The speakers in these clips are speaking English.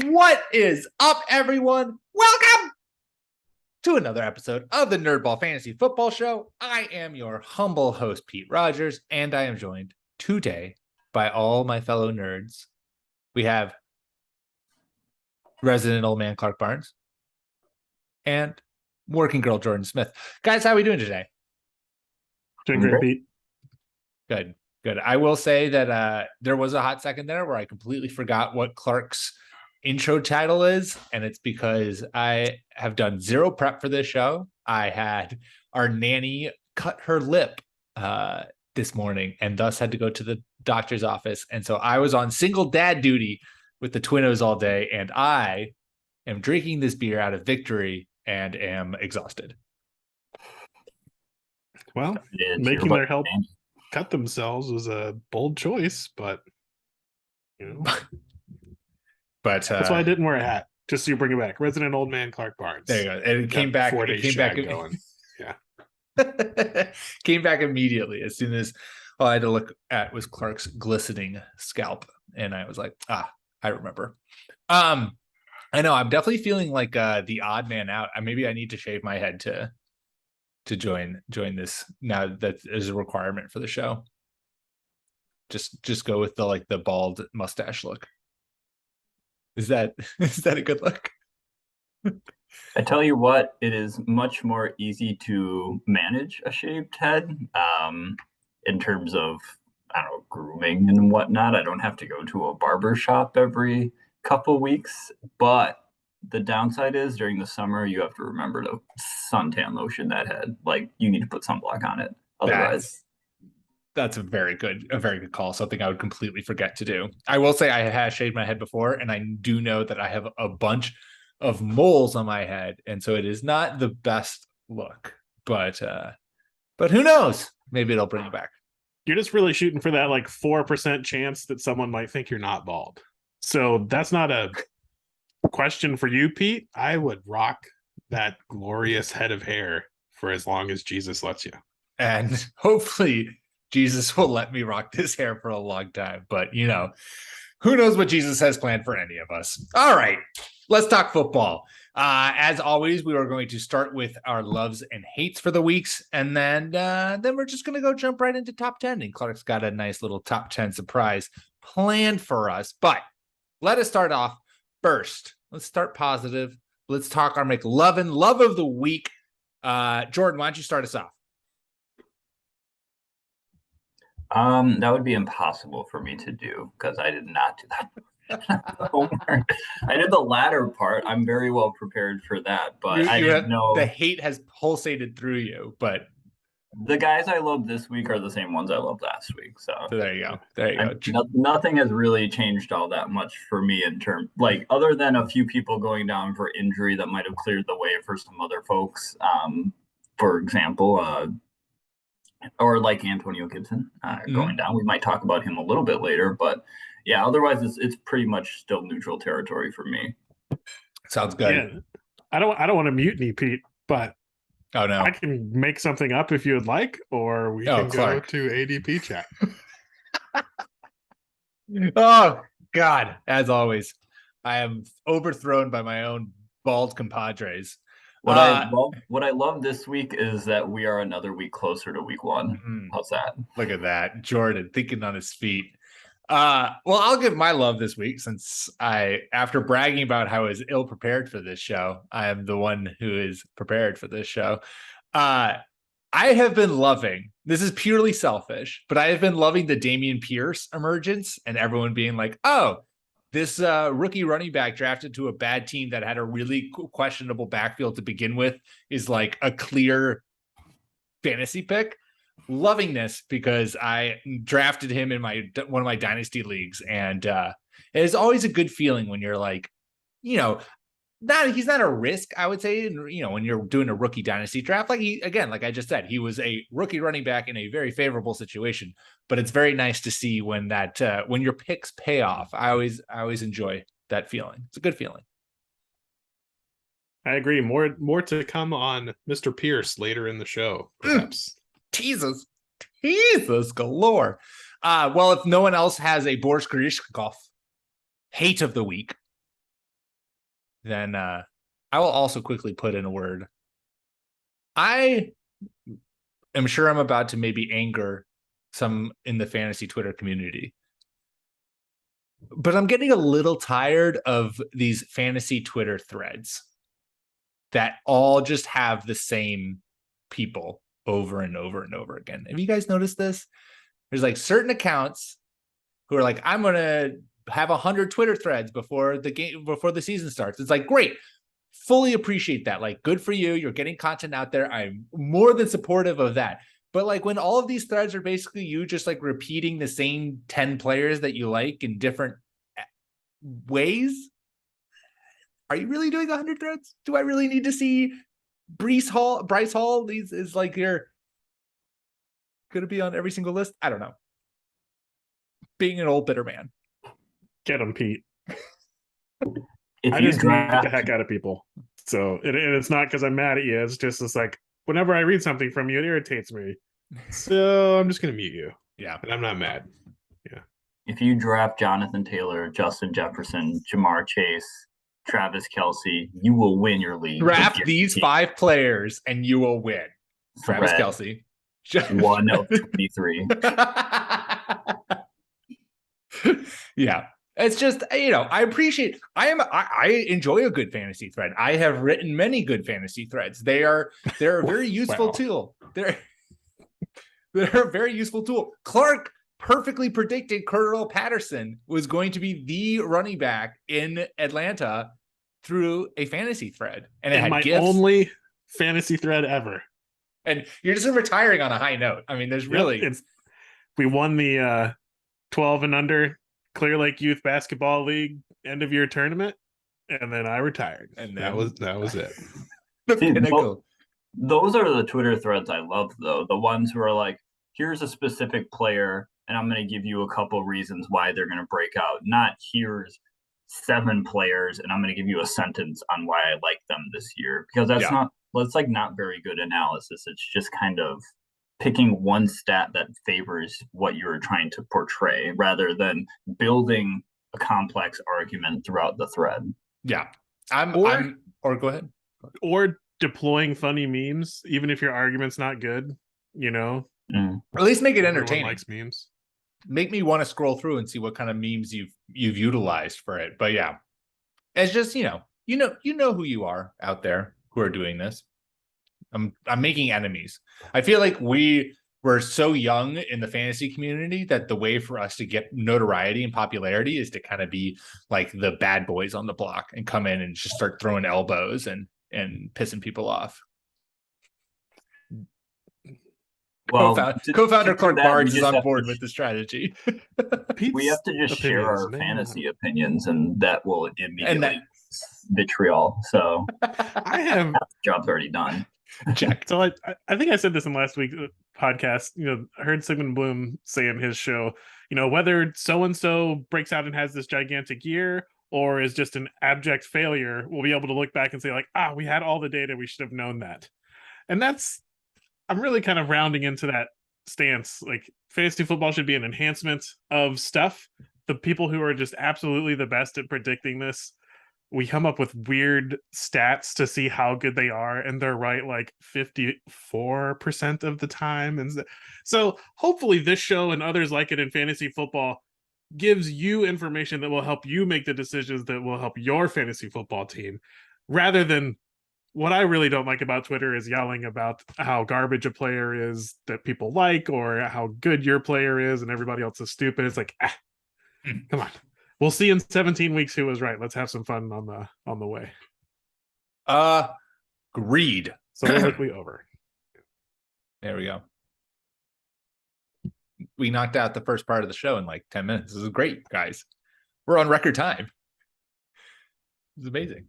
What is up, everyone? Welcome to another episode of the NerdBall Fantasy Football Show. I am your humble host, Pete Rogers, and I am joined today by all my fellow nerds. We have resident old man Clark Barnes and working girl Jordan Smith. Guys, how are we doing today? Doing great, Pete. Good. I will say that there was a hot second there where I completely forgot what Clark's intro title is, and it's because I have done zero prep for this show. I had our nanny cut her lip this morning and thus had to go to the doctor's office, and so I was on single dad duty with the twinnos all day, and I am drinking this beer out of victory and am exhausted. Well, making their help cut themselves was a bold choice, but But that's why I didn't wear a hat. Just so you bring it back. Resident old man Clark Barnes. There you go. And it came back. It came back going. Yeah. Came back immediately as soon as all I had to look at was Clark's glistening scalp. And I was like, I remember. I know I'm definitely feeling like the odd man out. Maybe I need to shave my head to join this now that is a requirement for the show. Just go with the bald mustache look. Is that a good look? I tell you what, it is much more easy to manage a shaved head in terms of, grooming and whatnot. I don't have to go to a barber shop every couple weeks, but the downside is during the summer, you have to remember to suntan lotion that head. Like, you need to put sunblock on it. Otherwise... That's a very good call. Something I would completely forget to do. I will say I have shaved my head before, and I do know that I have a bunch of moles on my head, and so it is not the best look. But who knows? Maybe it'll bring it back. You're just really shooting for that 4% chance that someone might think you're not bald. So that's not a question for you, Pete. I would rock that glorious head of hair for as long as Jesus lets you. And hopefully Jesus will let me rock this hair for a long time. But, who knows what Jesus has planned for any of us. All right, let's talk football. As always, we are going to start with our loves and hates for the weeks. And then we're just going to go jump right into top 10. And Clark's got a nice little top 10 surprise planned for us. But let us start off first. Let's start positive. Let's talk our love of the week. Jordan, why don't you start us off? That would be impossible for me to do because I did not do that. I did the latter part. I'm very well prepared for that, but I didn't know the hate has pulsated through you. But the guys I loved this week are the same ones I loved last week. So there you go. Nothing has really changed all that much for me in terms, other than a few people going down for injury that might have cleared the way for some other folks. For example, or like Antonio Gibson going down. We might talk about him a little bit later, but yeah, otherwise it's pretty much still neutral territory for me. Sounds good. Yeah. I don't want to mutiny, Pete, but oh no, I can make something up if you would like, or we can Clark. go to ADP chat. Oh God, as always, I am overthrown by my own bald compadres. What I love this week is that we are another week closer to week one. Mm-hmm. How's that? Look at that. Jordan thinking on his feet. Well, I'll give my love this week since after bragging about how I was ill prepared for this show, I am the one who is prepared for this show. I have been loving, this is purely selfish, but I have been loving the Dameon Pierce emergence and everyone being like, oh, this rookie running back drafted to a bad team that had a really questionable backfield to begin with is like a clear fantasy pick. Loving this because I drafted him in one of my dynasty leagues, and it is always a good feeling when you're he's not a risk, I would say, when you're doing a rookie dynasty draft. Like I just said, he was a rookie running back in a very favorable situation, but it's very nice to see when your picks pay off. I always enjoy that feeling. It's a good feeling. I agree. More to come on Mr. Pierce later in the show, perhaps. Jesus galore. Well, if no one else has a Boris Grishkov hate of the week, then I will also quickly put in a word. I am sure I'm about to maybe anger some in the fantasy Twitter community, but I'm getting a little tired of these fantasy Twitter threads that all just have the same people over and over and over again. Have you guys noticed this? There's like certain accounts who are like, I'm going to have 100 Twitter threads before the season starts. It's like, great. Fully appreciate that. Like, good for you. You're getting content out there. I'm more than supportive of that. But like when all of these threads are basically you just like repeating the same 10 players that you like in different ways, are you really doing 100 threads? Do I really need to see Bryce Hall? These is like you're going to be on every single list. I don't know. Being an old bitter man. Get him, Pete. If I you just read draft, the heck out of people. So and it's not because I'm mad at you. It's just it's like whenever I read something from you, it irritates me. So I'm just gonna mute you. Yeah. And I'm not mad. if you draft Jonathan Taylor, Justin Jefferson, Jamar Chase, Travis Kelsey, you will win your league. Draft these 5 players and you will win. Travis Kelsey. 1 of 23. Yeah. It's just, I appreciate, I enjoy a good fantasy thread. I have written many good fantasy threads. They're a very useful tool. They're a very useful tool. Clark perfectly predicted Cordell Patterson was going to be the running back in Atlanta through a fantasy thread. And it had my gifts. only fantasy thread ever. And you're just retiring on a high note. I mean, there's really... we won the 12 and under Clear Lake Youth Basketball League end of year tournament, and then I retired. And that was it. The pinnacle. Those are the Twitter threads I love, though. The ones who are like, here's a specific player, and I'm going to give you a couple reasons why they're going to break out. Not here's 7 players, and I'm going to give you a sentence on why I like them this year. Because that's not very good analysis. It's just kind of picking one stat that favors what you're trying to portray rather than building a complex argument throughout the thread. Yeah. Or go ahead. Or deploying funny memes, even if your argument's not good, Or at least make it entertaining. Everyone likes memes. Make me want to scroll through and see what kind of memes you've utilized for it. But yeah, it's just, you know who you are out there who are doing this. I'm making enemies. I feel like we were so young in the fantasy community that the way for us to get notoriety and popularity is to kind of be like the bad boys on the block and come in and just start throwing elbows and pissing people off. Well, co-founder Clark Barnes is on board with the strategy. We have to just share our fantasy opinions, and that will immediately vitriol. So I have job's already done. Check. So I think I said this in last week's podcast. I heard Sigmund Bloom say in his show, whether so-and-so breaks out and has this gigantic year or is just an abject failure, we'll be able to look back and say like, we had all the data. We should have known that. And I'm really kind of rounding into that stance. Like fantasy football should be an enhancement of stuff. The people who are just absolutely the best at predicting this, we come up with weird stats to see how good they are, and they're right like 54% of the time. And so hopefully this show and others like it in fantasy football gives you information that will help you make the decisions that will help your fantasy football team, rather than what I really don't like about Twitter is yelling about how garbage a player is that people like, or how good your player is and everybody else is stupid. It's like, come on. We'll see in 17 weeks who was right. Let's have some fun on the way. Agreed. So quickly over. There we go. We knocked out the first part of the show in like 10 minutes. This is great, guys. We're on record time. It's amazing.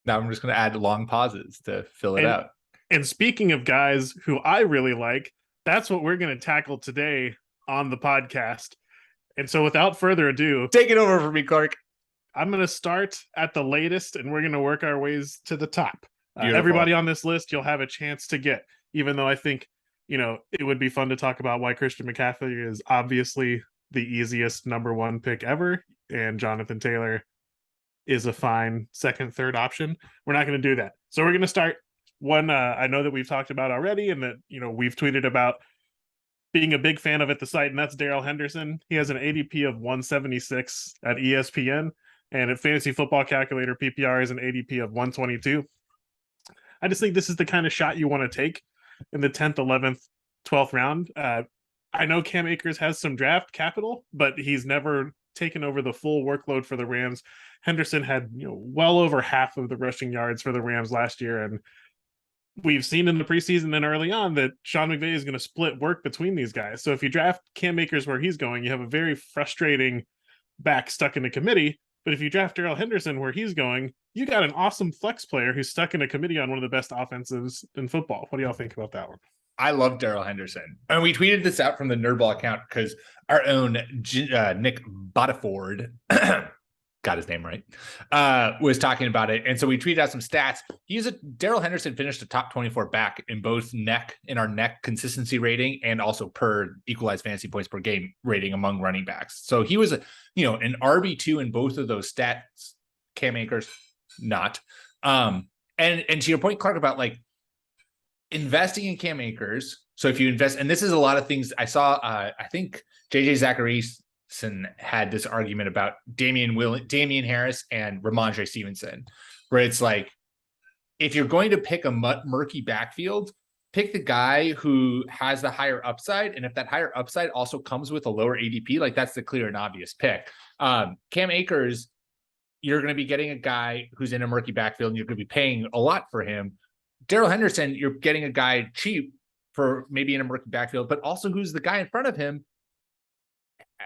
Now I'm just going to add long pauses to fill it out. And speaking of guys who I really like, that's what we're going to tackle today on the podcast. And so without further ado, take it over for me, Clark. I'm going to start at the latest and we're going to work our ways to the top. Everybody on this list, you'll have a chance to get, even though I think, it would be fun to talk about why Christian McCaffrey is obviously the easiest number 1 pick ever. And Jonathan Taylor is a fine second, third option. We're not going to do that. So we're going to start one I know that we've talked about already and that, we've tweeted about being a big fan of at the site, and that's Darrell Henderson. He has an ADP of 176 at ESPN, and at Fantasy Football Calculator, PPR is an ADP of 122. I just think this is the kind of shot you want to take in the 10th, 11th, 12th round. I know Cam Akers has some draft capital, but he's never taken over the full workload for the Rams. Henderson had well over half of the rushing yards for the Rams last year, and we've seen in the preseason and early on that Sean McVay is going to split work between these guys. So if you draft Cam Akers where he's going, you have a very frustrating back stuck in a committee. But if you draft Darrell Henderson where he's going, you got an awesome flex player who's stuck in a committee on one of the best offensives in football. What do y'all think about that one? I love Darrell Henderson. And we tweeted this out from the NerdBall account because our own Nick Bottaford, got his name right, was talking about it. And so we tweeted out some stats. Darrell Henderson finished a top 24 back in both our neck consistency rating and also per equalized fantasy points per game rating among running backs. So he was an RB2 in both of those stats. Cam Akers, not. And to your point, Clark, about like investing in Cam Akers. So if you invest, and this is a lot of things I saw, I think JJ Zachariason had this argument about Dameon Harris and Ramondre Stevenson, where it's like, if you're going to pick a murky backfield, pick the guy who has the higher upside. And if that higher upside also comes with a lower ADP, like that's the clear and obvious pick. Cam Akers, you're going to be getting a guy who's in a murky backfield and you're going to be paying a lot for him. Darrell Henderson, you're getting a guy cheap for maybe in a murky backfield, but also who's the guy in front of him,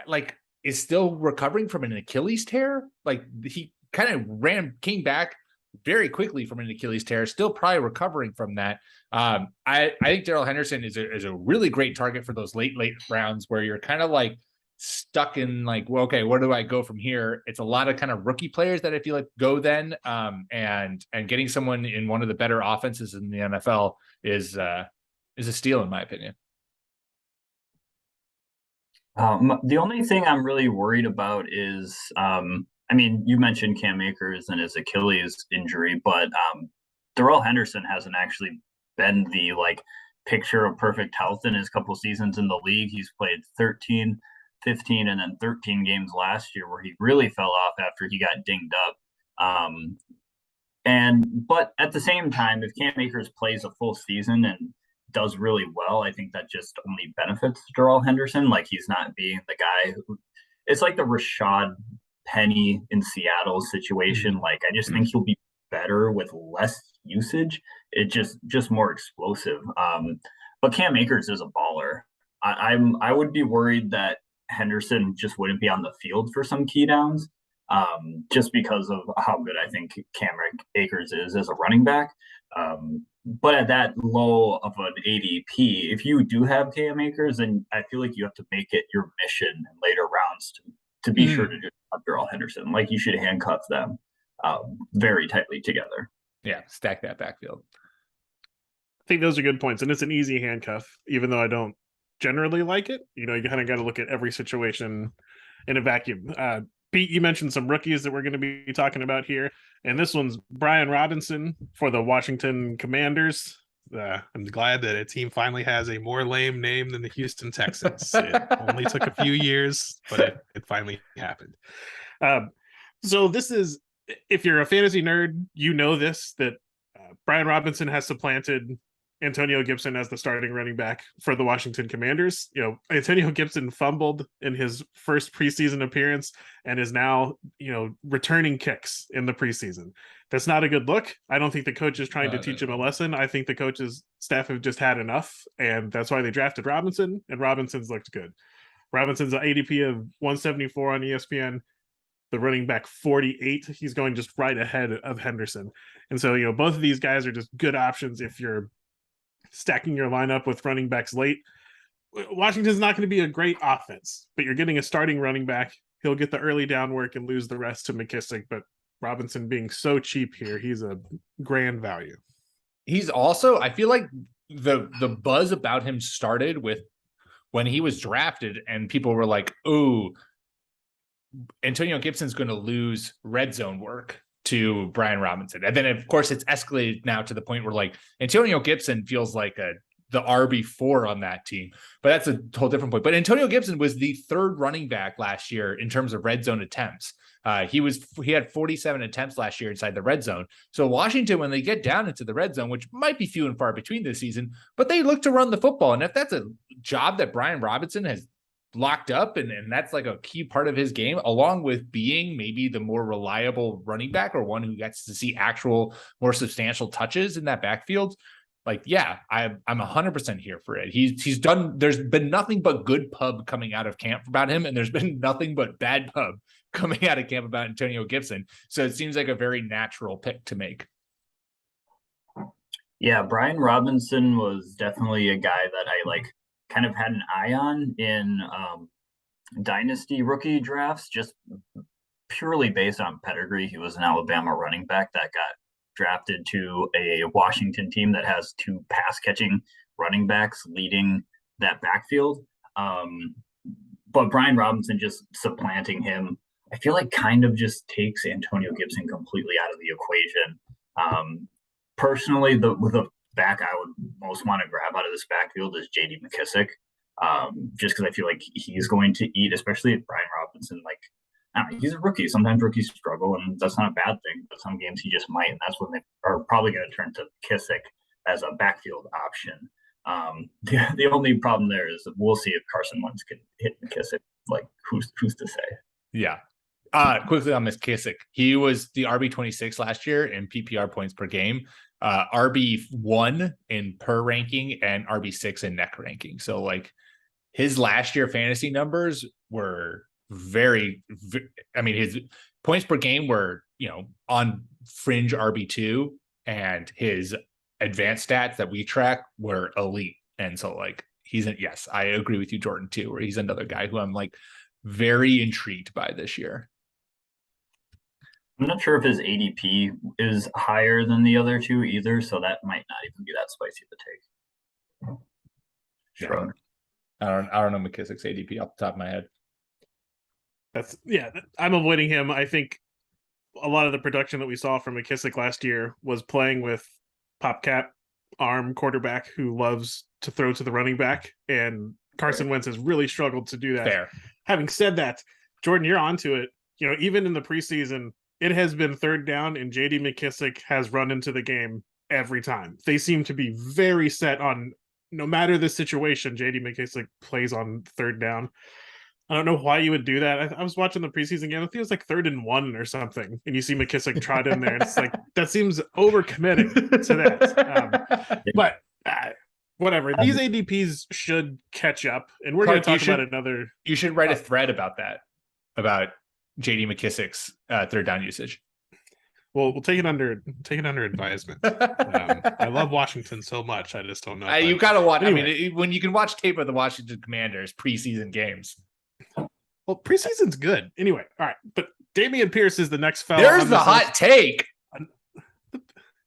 like, is still recovering from an Achilles tear. Like, he kind of came back very quickly from an Achilles tear, still probably recovering from that. I think Darrell Henderson is a really great target for those late rounds where you're kind of like stuck in like, well, okay, where do I go from here? It's a lot of kind of rookie players that I feel like go then, and getting someone in one of the better offenses in the NFL is a steal in my opinion. The only thing I'm really worried about is, you mentioned Cam Akers and his Achilles injury, but Darrell Henderson hasn't actually been the picture of perfect health in his couple seasons in the league. He's played 13, 15, and then 13 games last year where he really fell off after he got dinged up. But at the same time, if Cam Akers plays a full season and does really well, I think that just only benefits Darrell Henderson. Like, he's not being the guy who, it's like the Rashad Penny in Seattle situation. Like, I just think he'll be better with less usage. It just more explosive. But Cam Akers is a baller. I would be worried that Henderson just wouldn't be on the field for some key downs, just because of how good I think Cam Akers is as a running back. But at that low of an ADP, if you do have Cam Akers, then I feel like you have to make it your mission in later rounds to be sure to do Darrell Henderson. Like, you should handcuff them very tightly together. Yeah, stack that backfield. I think those are good points, and it's an easy handcuff, even though I don't generally like it. You kind of got to look at every situation in a vacuum. Pete, you mentioned some rookies that we're going to be talking about here, and this one's Brian Robinson for the Washington Commanders. I'm glad that a team finally has a more lame name than the Houston Texans. It only took a few years, but it finally happened. So this is, if you're a fantasy nerd, that Brian Robinson has supplanted Antonio Gibson as the starting running back for the Washington Commanders. Antonio Gibson fumbled in his first preseason appearance and is now, returning kicks in the preseason. That's not a good look. I don't think the coach is trying to teach him a lesson. I think the coach's staff have just had enough, and that's why they drafted Robinson, and Robinson's looked good. Robinson's an ADP of 174 on ESPN. The running back 48. He's going just right ahead of Henderson. And so, both of these guys are just good options if you're stacking your lineup with running backs late. Washington's not going to be a great offense, but you're getting a starting running back. He'll get the early down work and lose the rest to McKissick, but Robinson being so cheap here, he's a grand value. He's also, I feel like the buzz about him started with when he was drafted and people were like, oh, Antonio Gibson's going to lose red zone work to Brian Robinson. And then, of course, it's escalated now to the point where like Antonio Gibson feels like the RB4 on that team, but that's a whole different point. But Antonio Gibson was the third running back last year in terms of red zone attempts. He had 47 attempts last year inside the red zone. So Washington, when they get down into the red zone, which might be few and far between this season, but they look to run the football. And if that's a job that Brian Robinson has locked up and that's like a key part of his game, along with being maybe the more reliable running back or one who gets to see actual more substantial touches in that backfield, like, yeah, I'm 100% here for it. He's done, there's been nothing but good pub coming out of camp about him, and there's been nothing but bad pub coming out of camp about Antonio Gibson. So it seems like a very natural pick to make. Yeah, Brian Robinson was definitely a guy that I like kind of had an eye on in dynasty rookie drafts, just purely based on pedigree. He was an Alabama running back that got drafted to a Washington team that has two pass catching running backs leading that backfield. But Brian Robinson just supplanting him, I feel like kind of just takes Antonio Gibson completely out of the equation. Personally, the back I would most want to grab out of this backfield is JD McKissic. Just because I feel like he's going to eat, especially if Brian Robinson, like, I don't know, he's a rookie. Sometimes rookies struggle, and that's not a bad thing. But some games he just might, and that's when they are probably going to turn to McKissic as a backfield option. The only problem there is that we'll see if Carson Wentz can hit McKissic. Like, who's to say? Yeah. Quickly on McKissic, he was the RB26 last year in PPR points per game, RB1 in per ranking, and RB6 in neck ranking. So like his last year fantasy numbers were his points per game were, on fringe RB2, and his advanced stats that we track were elite. And so like yes, I agree with you, Jordan, too, where he's another guy who I'm like very intrigued by this year. I'm not sure if his ADP is higher than the other two either, so that might not even be that spicy to take. Sure. Yeah. I don't know McKissick's ADP off the top of my head. I'm avoiding him. I think a lot of the production that we saw from McKissic last year was playing with Popcat arm quarterback who loves to throw to the running back, and Carson Wentz has really struggled to do that. Fair. Having said that, Jordan, you're onto it. Even in the preseason, it has been third down, and JD McKissic has run into the game every time. They seem to be very set on, no matter the situation, JD McKissic plays on third down. I don't know why you would do that. I was watching the preseason game. I think it was like 3rd and 1 or something, and you see McKissic trot in there, and it's like, that seems overcommitting to that. But whatever. These ADPs should catch up, and we're going to talk about another. You should write a thread about that, about JD McKissick's third down usage. Well, we'll take it under advisement. I love Washington so much. I just don't know. You gotta watch. Anyway. I mean, when you can watch tape of the Washington Commanders preseason games. Well, preseason's good. Anyway, all right. But Dameon Pierce is the next fellow. There's the hot take.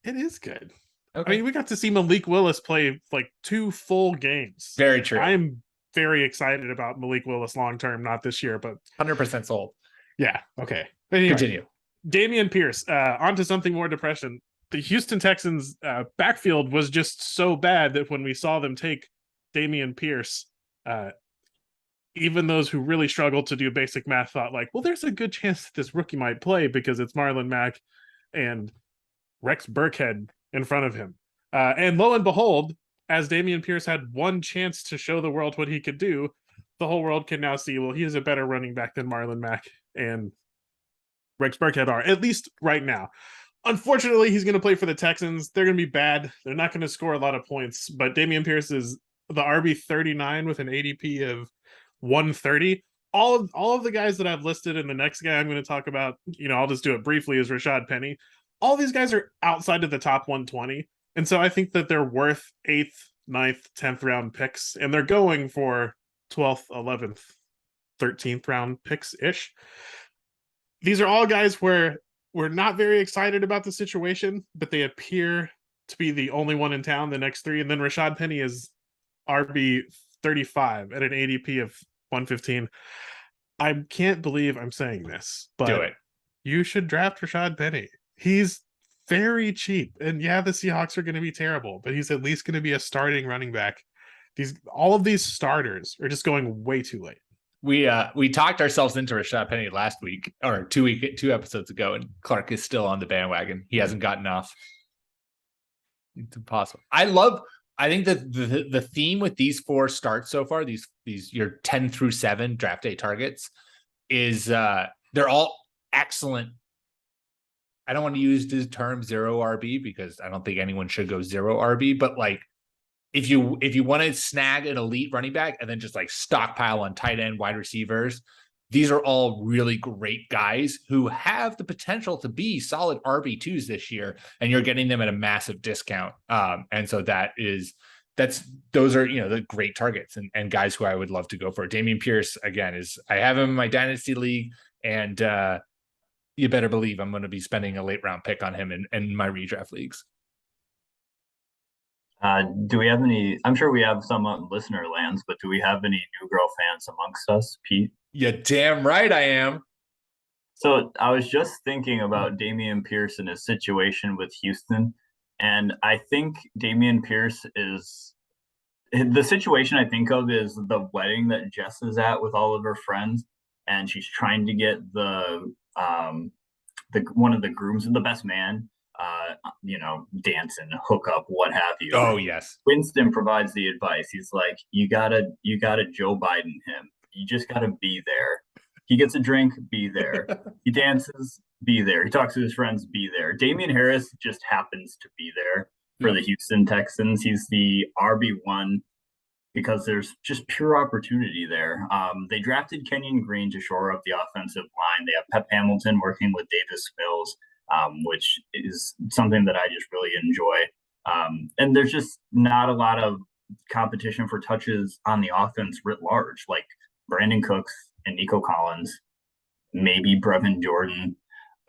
It is good. Okay. I mean, we got to see Malik Willis play like 2 full games. Very true. I'm very excited about Malik Willis long term, not this year, but 100% sold. Yeah. Okay. Anyway, continue. Dameon Pierce, onto something more depression. The Houston Texans backfield was just so bad that when we saw them take Dameon Pierce, even those who really struggled to do basic math thought like, well, there's a good chance that this rookie might play because it's Marlon Mack and Rex Burkhead in front of him. And lo and behold, as Dameon Pierce had one chance to show the world what he could do, the whole world can now see, well, he is a better running back than Marlon Mack and Rex Burkhead are, at least right now. Unfortunately, he's going to play for the Texans. They're going to be bad. They're not going to score a lot of points, but Dameon Pierce is the RB39 with an ADP of 130. All of the guys that I've listed, and the next guy I'm going to talk about, I'll just do it briefly, is Rashad Penny. All these guys are outside of the top 120. And so I think that they're worth 8th, 9th, 10th round picks, and they're going for 12th, 11th, 13th round picks-ish. These are all guys where we're not very excited about the situation, but they appear to be the only one in town, the next 3. And then Rashad Penny is RB 35 at an ADP of 115. I can't believe I'm saying this, but Do it. you should draft Rashad Penny. He's very cheap. And yeah, the Seahawks are going to be terrible, but he's at least going to be a starting running back. All of these starters are just going way too late. We talked ourselves into Rashad Penny last week or 2 episodes ago, and Clark is still on the bandwagon. He hasn't gotten off. It's impossible. I think that the theme with these 4 starts so far, these your 10 through 7 draft day targets, is they're all excellent. I don't want to use the term 0 RB because I don't think anyone should go 0 RB, but like if you want to snag an elite running back and then just like stockpile on tight end, wide receivers, these are all really great guys who have the potential to be solid RB2s this year, and you're getting them at a massive discount. And so those are, the great targets and guys who I would love to go for. Dameon Pierce, again, I have him in my dynasty league, and you better believe I'm going to be spending a late round pick on him in my redraft leagues. Do we have any? I'm sure we have some listener lands, but do we have any New Girl fans amongst us, Pete? Yeah, damn right I am. So I was just thinking about Dameon Pierce and his situation with Houston, and I think Dameon Pierce is the situation I think of is the wedding that Jess is at with all of her friends, and she's trying to get the one of the grooms, the best man, dance and hook up, what have you. Oh yes. Winston provides the advice. He's like, you gotta Joe Biden him. You just gotta be there. He gets a drink, be there. He dances, be there. He talks to his friends, be there. Damian Harris just happens to be there for the Houston Texans. He's the RB1 because there's just pure opportunity there. They drafted Kenyon Green to shore up the offensive line. They have Pep Hamilton working with Davis Mills, which is something that I just really enjoy. And there's just not a lot of competition for touches on the offense writ large, like Brandon Cooks and Nico Collins, maybe Brevin Jordan.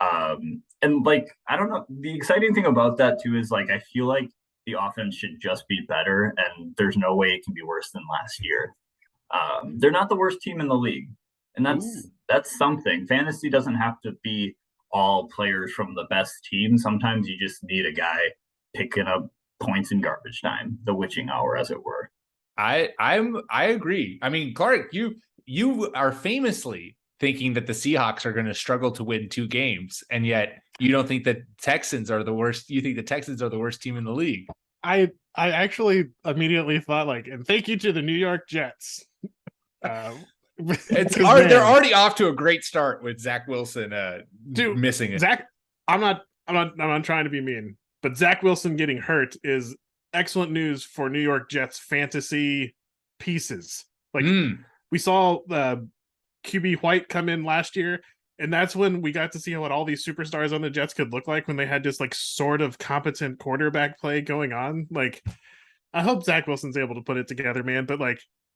And like, I don't know. The exciting thing about that too is like, I feel like the offense should just be better, and there's no way it can be worse than last year. They're not the worst team in the league, and that's something. Fantasy doesn't have to be all players from the best team. Sometimes you just need a guy picking up points in garbage time, the witching hour, as it were. I agree. I mean, Clark, you are famously thinking that the Seahawks are going to struggle to win 2 games, and yet you don't think that Texans are the worst. You think the Texans are the worst team in the league. I actually immediately thought and thank you to the New York Jets. They're already off to a great start with Zach Wilson missing it. Zach, I'm not trying to be mean, but Zach Wilson getting hurt is excellent news for New York Jets fantasy pieces. We saw QB White come in last year, and that's when we got to see what all these superstars on the Jets could look like when they had just sort of competent quarterback play going on. I hope Zach Wilson's able to put it together, man, but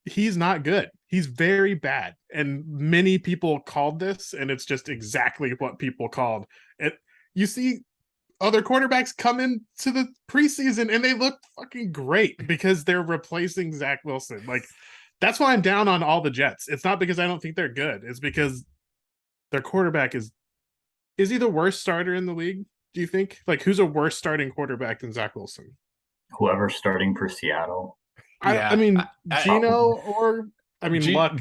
he's not good. He's very bad. And many people called this, and it's just exactly what people called. You see other quarterbacks come into the preseason and they look fucking great because they're replacing Zach Wilson. That's why I'm down on all the Jets. It's not because I don't think they're good. It's because their quarterback is he the worst starter in the league? Do you think? Who's a worse starting quarterback than Zach Wilson? Whoever's starting for Seattle. I mean, Gino or Luck.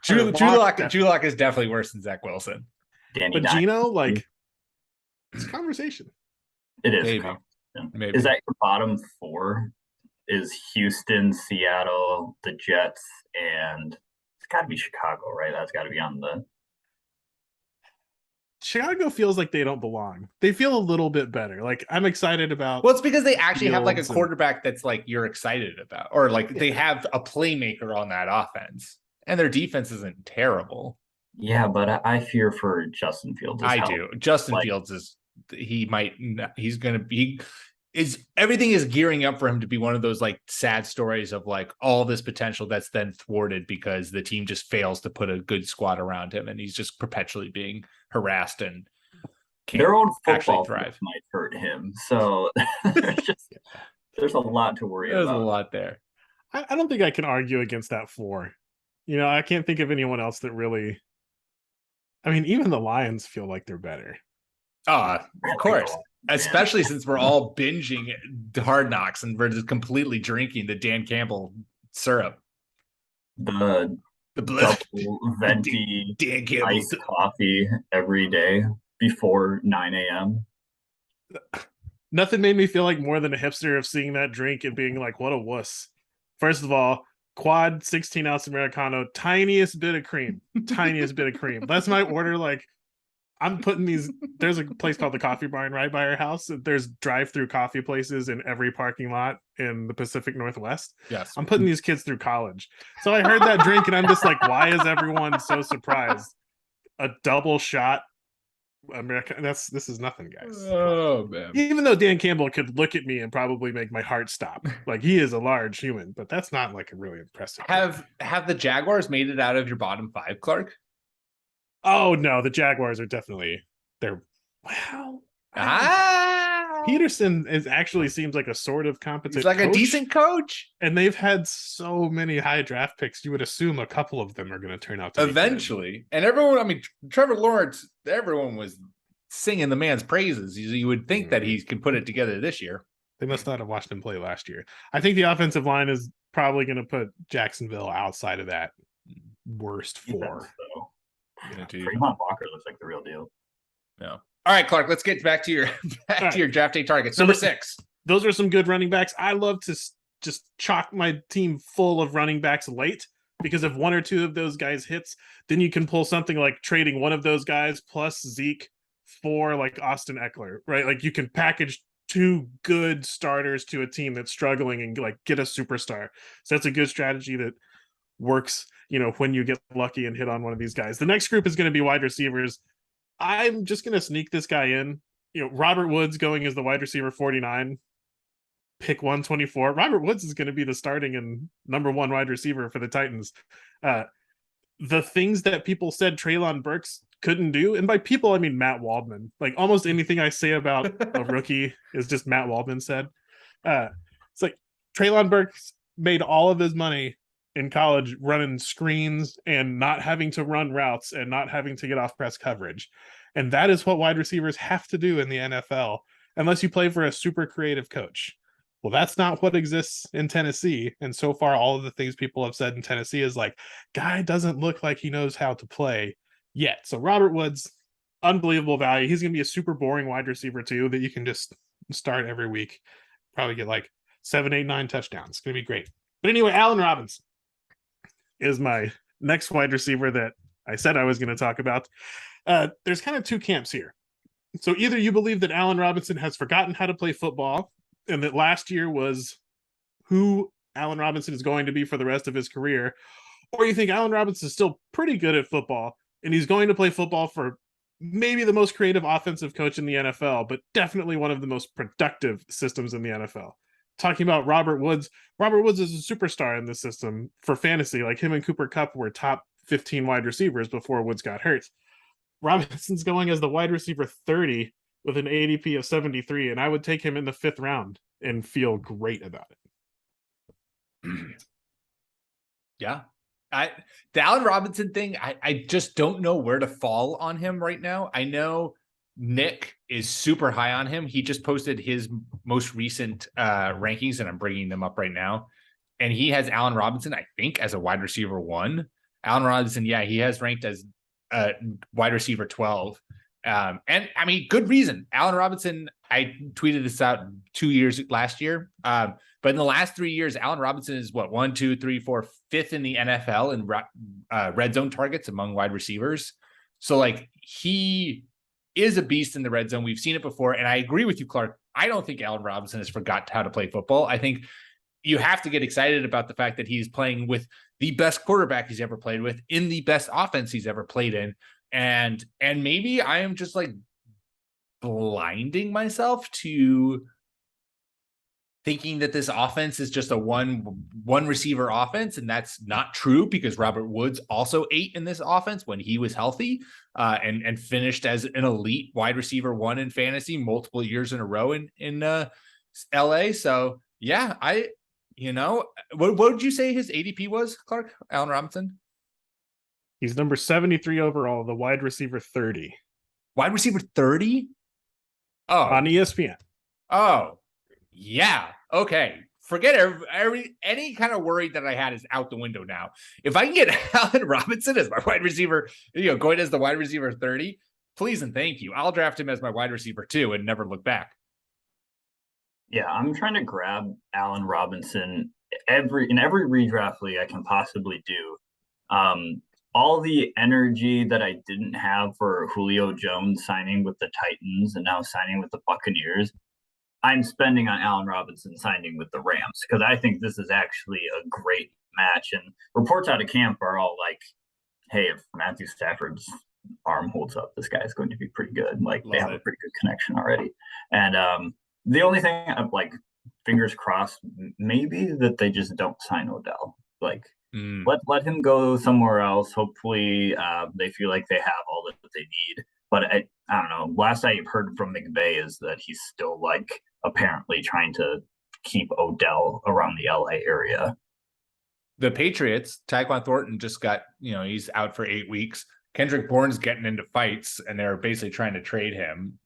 Drew Lock is definitely worse than Zach Wilson. But Gino, it's a conversation. It is. Maybe. Is that your bottom 4? Is Houston, Seattle, the Jets, and it's got to be Chicago, right? That's got to be on the. Chicago feels like they don't belong. They feel a little bit better. I'm excited about. Well, it's because they actually have a quarterback that's you're excited about, or they have a playmaker on that offense, and their defense isn't terrible. Yeah, but I fear for Justin Fields. Justin Fields everything is gearing up for him to be one of those sad stories of all this potential that's then thwarted because the team just fails to put a good squad around him, and he's just perpetually being harassed and their own football thrive might hurt him. So there's a lot to worry about. There's a lot there. I don't think I can argue against that 4. I can't think of anyone else that really I mean, even the Lions feel like they're better. Of course. Especially since we're all binging Hard Knocks and we're just completely drinking the Dan Campbell syrup. The blood, double venti Dan Campbell iced coffee every day before 9 a.m. Nothing made me feel like more than a hipster of seeing that drink and being like, what a wuss. First of all, quad 16-ounce Americano, tiniest bit of cream. That's my order. Like, I'm putting these. There's a place called the Coffee Barn right by our house. There's drive-through coffee places in every parking lot in the Pacific Northwest. Yes. I'm putting these kids through college. So I heard that drink and I'm just like, why is everyone so surprised? A double shot America. This is nothing, guys. Oh, man. Even though Dan Campbell could look at me and probably make my heart stop. Like, he is a large human, but that's not like a really impressive Have the Jaguars made it out of your bottom 5, Clark? Oh no, the Jaguars are definitely wow. Peterson actually seems like a sort of competent. He's like coach, a decent coach, and they've had so many high draft picks. You would assume a couple of them are going to turn out to eventually. And everyone, I mean, Trevor Lawrence, everyone was singing the man's praises. You would think that he can put it together this year. They must not have watched him play last year. I think the offensive line is probably going to put Jacksonville outside of that worst 4. Trayvon Walker looks like the real deal. No. All right, Clark, let's get back to your your draft day targets. Number 6. Those are some good running backs. I love to just chalk my team full of running backs late, because if 1 or 2 of those guys hits, then you can pull something like trading one of those guys plus Zeke for like Austin Eckler, right? Like, you can package 2 good starters to a team that's struggling and like get a superstar. So that's a good strategy that works, when you get lucky and hit on one of these guys. The next group is going to be wide receivers. I'm just going to sneak this guy in. Robert Woods going as the wide receiver 49, pick 124. Robert Woods is going to be the starting and number 1 wide receiver for the Titans. The things that people said Treylon Burks couldn't do, and by people I mean Matt Waldman. Like, almost anything I say about a rookie is just Matt Waldman said. It's like Treylon Burks made all of his money in college running screens and not having to run routes and not having to get off press coverage. And that is what wide receivers have to do in the NFL, unless you play for a super creative coach. Well, that's not what exists in Tennessee. And so far, all of the things people have said in Tennessee is like, guy doesn't look like he knows how to play yet. So Robert Woods, unbelievable value. He's going to be a super boring wide receiver too, that you can just start every week. Probably get like 7, 8, 9 touchdowns. It's going to be great. But anyway, Allen Robinson is my next wide receiver that I said I was going to talk about. There's kind of 2 camps here. So either you believe that Allen Robinson has forgotten how to play football and that last year was who Allen Robinson is going to be for the rest of his career, or you think Allen Robinson is still pretty good at football and he's going to play football for maybe the most creative offensive coach in the NFL, but definitely one of the most productive systems in the NFL. Talking about Robert Woods. Robert Woods is a superstar in this system for fantasy. Like, him and Cooper Kupp were top 15 wide receivers before Woods got hurt. Robinson's going as the wide receiver 30 with an ADP of 73, and I would take him in the 5th round and feel great about it. Yeah. The Allen Robinson thing, I just don't know where to fall on him right now. I know Nick is super high on him. He just posted his most recent rankings, and I'm bringing them up right now. And he has Allen Robinson, I think, as a wide receiver 1. Allen Robinson, yeah, he has ranked as wide receiver 12. And I mean, good reason. Allen Robinson, I tweeted this out 2 years last year. But in the last 3 years, Allen Robinson is 1, 2, 3, 4, 5th in the NFL in red zone targets among wide receivers. So like, he is a beast in the red zone. We've seen it before. And I agree with you, Clark. I don't think Allen Robinson has forgot how to play football. I think you have to get excited about the fact that he's playing with the best quarterback he's ever played with in the best offense he's ever played in. And maybe I am just like blinding myself to thinking that this offense is just a one receiver offense. And that's not true, because Robert Woods also ate in this offense when he was healthy, and finished as an elite wide receiver 1 in fantasy multiple years in a row in LA. So yeah, what would you say his ADP was, Clark? Allen Robinson? He's number 73 overall, the wide receiver 30 Wide receiver 30? on Oh, ESPN. oh, yeah. Okay. Forget any kind of worry that I had is out the window now. If I can get Allen Robinson as my wide receiver, going as the wide receiver 30, please and thank you. I'll draft him as my wide receiver 2 and never look back. Yeah, I'm trying to grab Allen Robinson in every redraft league I can possibly do. All the energy that I didn't have for Julio Jones signing with the Titans and now signing with the Buccaneers, I'm spending on Allen Robinson signing with the Rams because I think this is actually a great match. And reports out of camp are all like, hey, if Matthew Stafford's arm holds up, this guy's going to be pretty good. Like they have a pretty good connection already. And the only thing I'm like, fingers crossed, maybe that they just don't sign Odell. Like let him go somewhere else. Hopefully they feel like they have all that they need. But I don't know. Last I heard from McVay is that he's still like apparently trying to keep Odell around the LA area. The Patriots, Tyquan Thornton just got, he's out for 8 weeks. Kendrick Bourne's getting into fights and they're basically trying to trade him.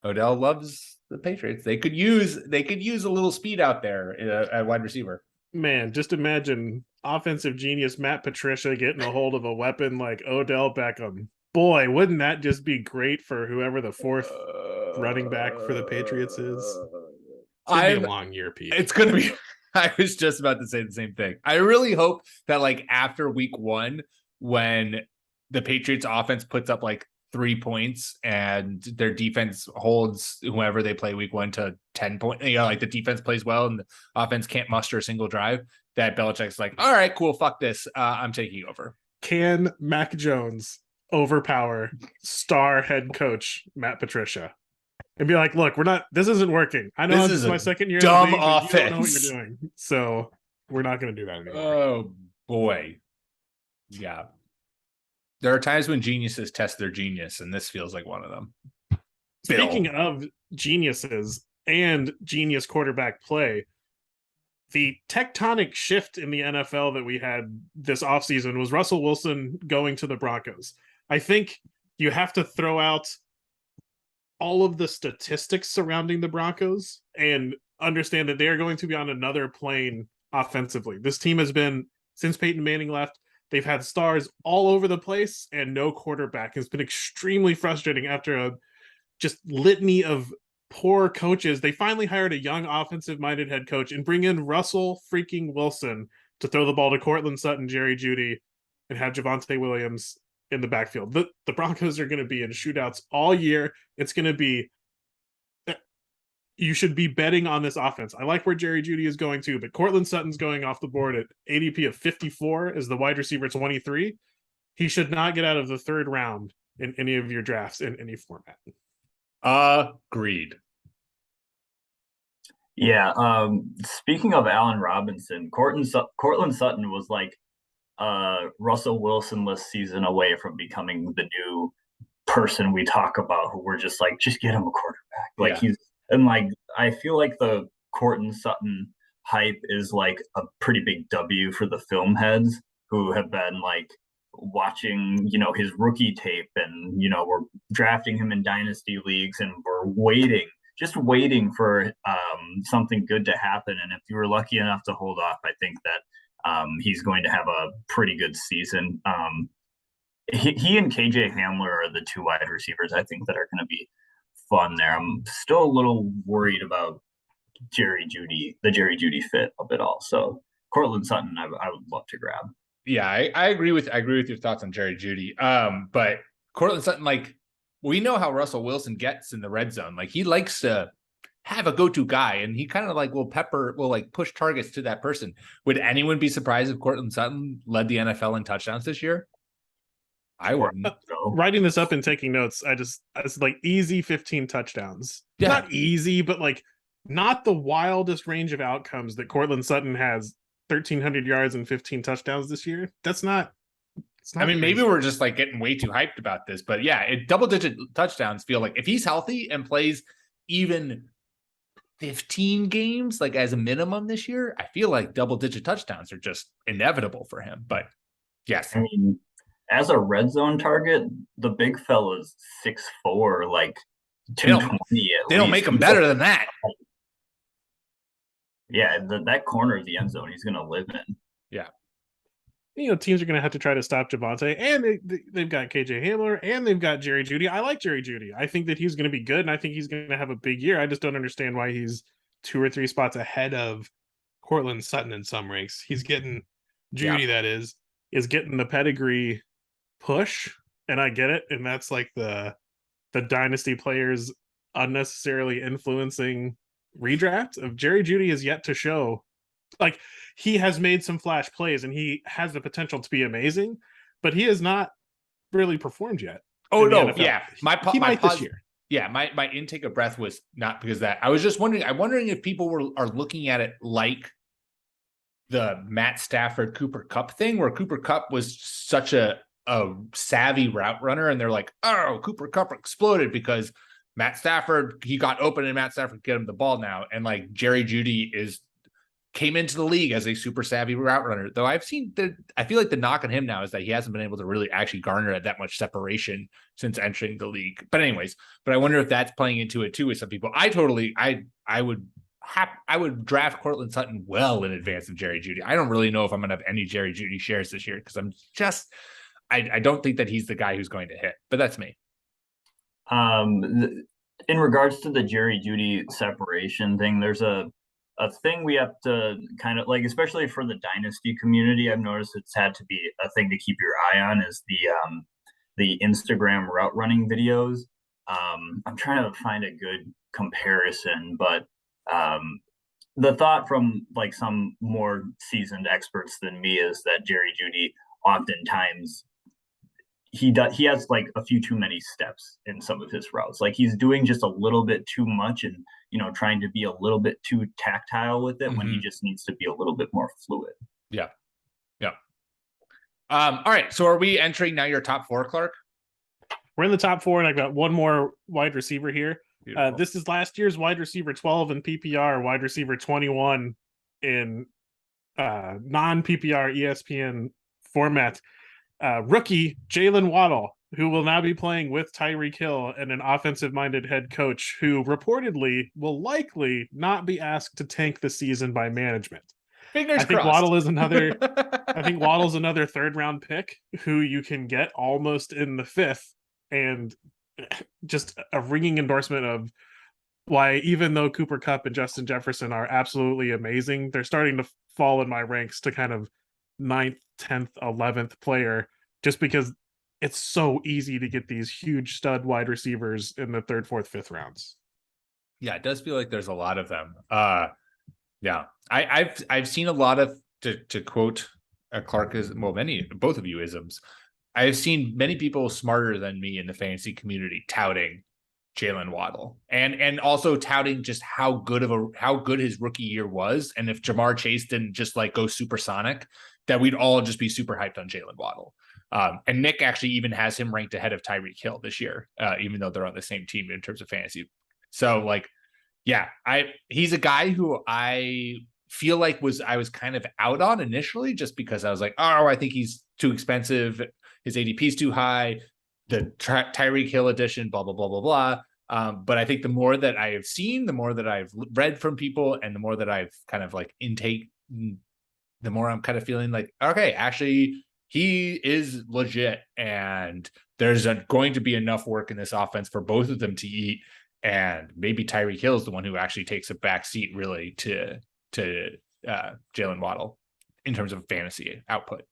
Odell loves the Patriots. They could use a little speed out there at wide receiver. Man, just imagine offensive genius Matt Patricia getting a hold of a weapon like Odell Beckham. Boy, wouldn't that just be great for whoever the fourth running back for the Patriots is? It's going to be a long year, Pete. It's going to be. I was just about to say the same thing. I really hope that like after week 1, when the Patriots offense puts up like 3 points and their defense holds whoever they play week 1 to 10 points, like the defense plays well and the offense can't muster a single drive, that Belichick's like, all right, cool, fuck this. I'm taking over. Can Mac Jones overpower star head coach Matt Patricia and be like, look, this isn't working. I know this is my second year dumb in the league, offense. you don't know what you're doing. So we're not going to do that anymore. Oh boy. Yeah. There are times when geniuses test their genius, and this feels like one of them. Speaking of geniuses and genius quarterback play, the tectonic shift in the NFL that we had this offseason was Russell Wilson going to the Broncos. I think you have to throw out all of the statistics surrounding the Broncos and understand that they are going to be on another plane offensively. This team has been, since Peyton Manning left, they've had stars all over the place and no quarterback. It's been extremely frustrating after a just litany of poor coaches. They finally hired a young offensive-minded head coach and bring in Russell freaking Wilson to throw the ball to Cortland Sutton, Jerry Jeudy, and have Javonte Williams in the backfield. The Broncos are going to be in shootouts all year. It's going to be, you should be betting on this offense. I like where Jerry Jeudy is going to, but Cortland Sutton's going off the board at ADP of 54 as the wide receiver 23. He should not get out of the 3rd round in any of your drafts in any format. Agreed. Yeah. Speaking of Allen Robinson, Cortland Sutton was like Russell Wilson-less season away from becoming the new person we talk about, who we're just like, just get him a quarterback. Like I feel like the Cortland Sutton hype is like a pretty big W for the film heads who have been like watching, his rookie tape and, we're drafting him in dynasty leagues and we're waiting for something good to happen. And if you were lucky enough to hold off, I think that he's going to have a pretty good season. He and KJ Hamler are the 2 wide receivers I think that are going to be fun there. I'm still a little worried about the Jerry Jeudy fit of it all. So Cortland Sutton, I would love to grab. Yeah, I agree with your thoughts on Jerry Jeudy. But Cortland Sutton, like, we know how Russell Wilson gets in the red zone. Like, he likes to have a go-to guy, and he kind of like will push targets to that person. Would anyone be surprised if Cortland Sutton led the NFL in touchdowns this year? I wouldn't. Writing this up and taking notes, it's like easy 15 touchdowns. Yeah. Not easy, but like not the wildest range of outcomes that Cortland Sutton has 1,300 yards and 15 touchdowns this year. That's not. I mean, maybe we're just like getting way too hyped about this, but yeah, double-digit touchdowns feel like if he's healthy and plays even 15 games, like as a minimum this year, I feel like double-digit touchdowns are just inevitable for him. But Yes. I mean, as a red zone target, the big fella's 6'4", like They don't 220 at they don't least. make them better than that. Yeah, that corner of the end zone he's going to live in. Yeah. Teams are going to have to try to stop Javonte, and they've got KJ Hamler, and they've got Jerry Jeudy. I like Jerry Jeudy. I think that he's going to be good, and I think he's going to have a big year. I just don't understand why he's 2 or 3 spots ahead of Cortland Sutton in some ranks. He's getting Jeudy, that is getting the pedigree push, and I get it, and that's like the dynasty players unnecessarily influencing redraft of Jerry Jeudy is yet to show. Like, he has made some flash plays and he has the potential to be amazing, but he has not really performed yet. Oh no, yeah. My this year. Yeah, my intake of breath was not because of that. I was just wondering. I'm wondering if people are looking at it like the Matt Stafford Cooper Kupp thing, where Cooper Kupp was such a savvy route runner, and they're like, oh, Cooper Kupp exploded because Matt Stafford, he got open and Matt Stafford get him the ball now, and like Jerry Jeudy came into the league as a super savvy route runner. Though I feel like the knock on him now is that he hasn't been able to really actually garner that much separation since entering the league. But anyways, I wonder if that's playing into it too with some people. I would draft Cortland Sutton well in advance of Jerry Jeudy. I don't really know if I'm going to have any Jerry Jeudy shares this year because I don't think that he's the guy who's going to hit, but that's me. In regards to the Jerry Jeudy separation thing, there's a thing we have to kind of like, especially for the dynasty community. I've noticed it's had to be a thing to keep your eye on is the Instagram route running videos. I'm trying to find a good comparison, but the thought from like some more seasoned experts than me is that Jerry Jeudy oftentimes he has like a few too many steps in some of his routes. Like he's doing just a little bit too much and trying to be a little bit too tactile with it when he just needs to be a little bit more fluid. Yeah. All right. So are we entering now your top 4, Clark? We're in the top 4, and I've got one more wide receiver here. This is last year's wide receiver 12 in PPR, wide receiver 21 in non-PPR ESPN format. Rookie Jaylen Waddle, who will now be playing with Tyreek Hill and an offensive-minded head coach who reportedly will likely not be asked to tank the season by management. Fingers crossed. Waddle's another 3rd-round pick who you can get almost in the 5th, and just a ringing endorsement of why, even though Cooper Kupp and Justin Jefferson are absolutely amazing, they're starting to fall in my ranks to kind of 9th, 10th, 11th player, just because it's so easy to get these huge stud wide receivers in the 3rd, 4th, 5th rounds. Yeah, it does feel like there's a lot of them. Yeah, I've seen a lot of, to quote Clark, both of you isms. I've seen many people smarter than me in the fantasy community touting Jaylen Waddle and also touting just how good his rookie year was, and if Jamar Chase didn't just like go supersonic, that we'd all just be super hyped on Jaylen Waddle. And Nick actually even has him ranked ahead of Tyreek Hill this year, even though they're on the same team in terms of fantasy. So like, yeah, he's a guy who I feel like I was kind of out on initially, just because I was like, oh, I think he's too expensive. His ADP is too high. The Tyreek Hill edition, blah, blah, blah, blah, blah. But I think the more that I have seen, the more that I've read from people, and the more that I've kind of like intake, the more I'm kind of feeling like, okay, actually, he is legit, and there's going to be enough work in this offense for both of them to eat. And maybe Tyreek Hill is the one who actually takes a back seat really to Jaylen Waddle in terms of fantasy output.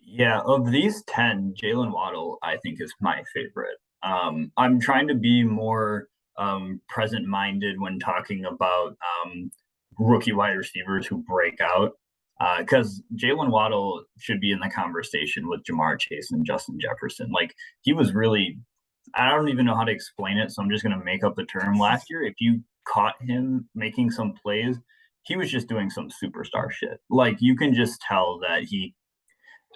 Yeah, of these 10, Jaylen Waddle, I think, is my favorite. I'm trying to be more present-minded when talking about rookie wide receivers who break out, because Jaylen Waddle should be in the conversation with Jamar Chase and Justin Jefferson. Like, he was really, I don't even know how to explain it, so I'm just going to make up the term. Last year, if you caught him making some plays, he was just doing some superstar shit. Like, you can just tell that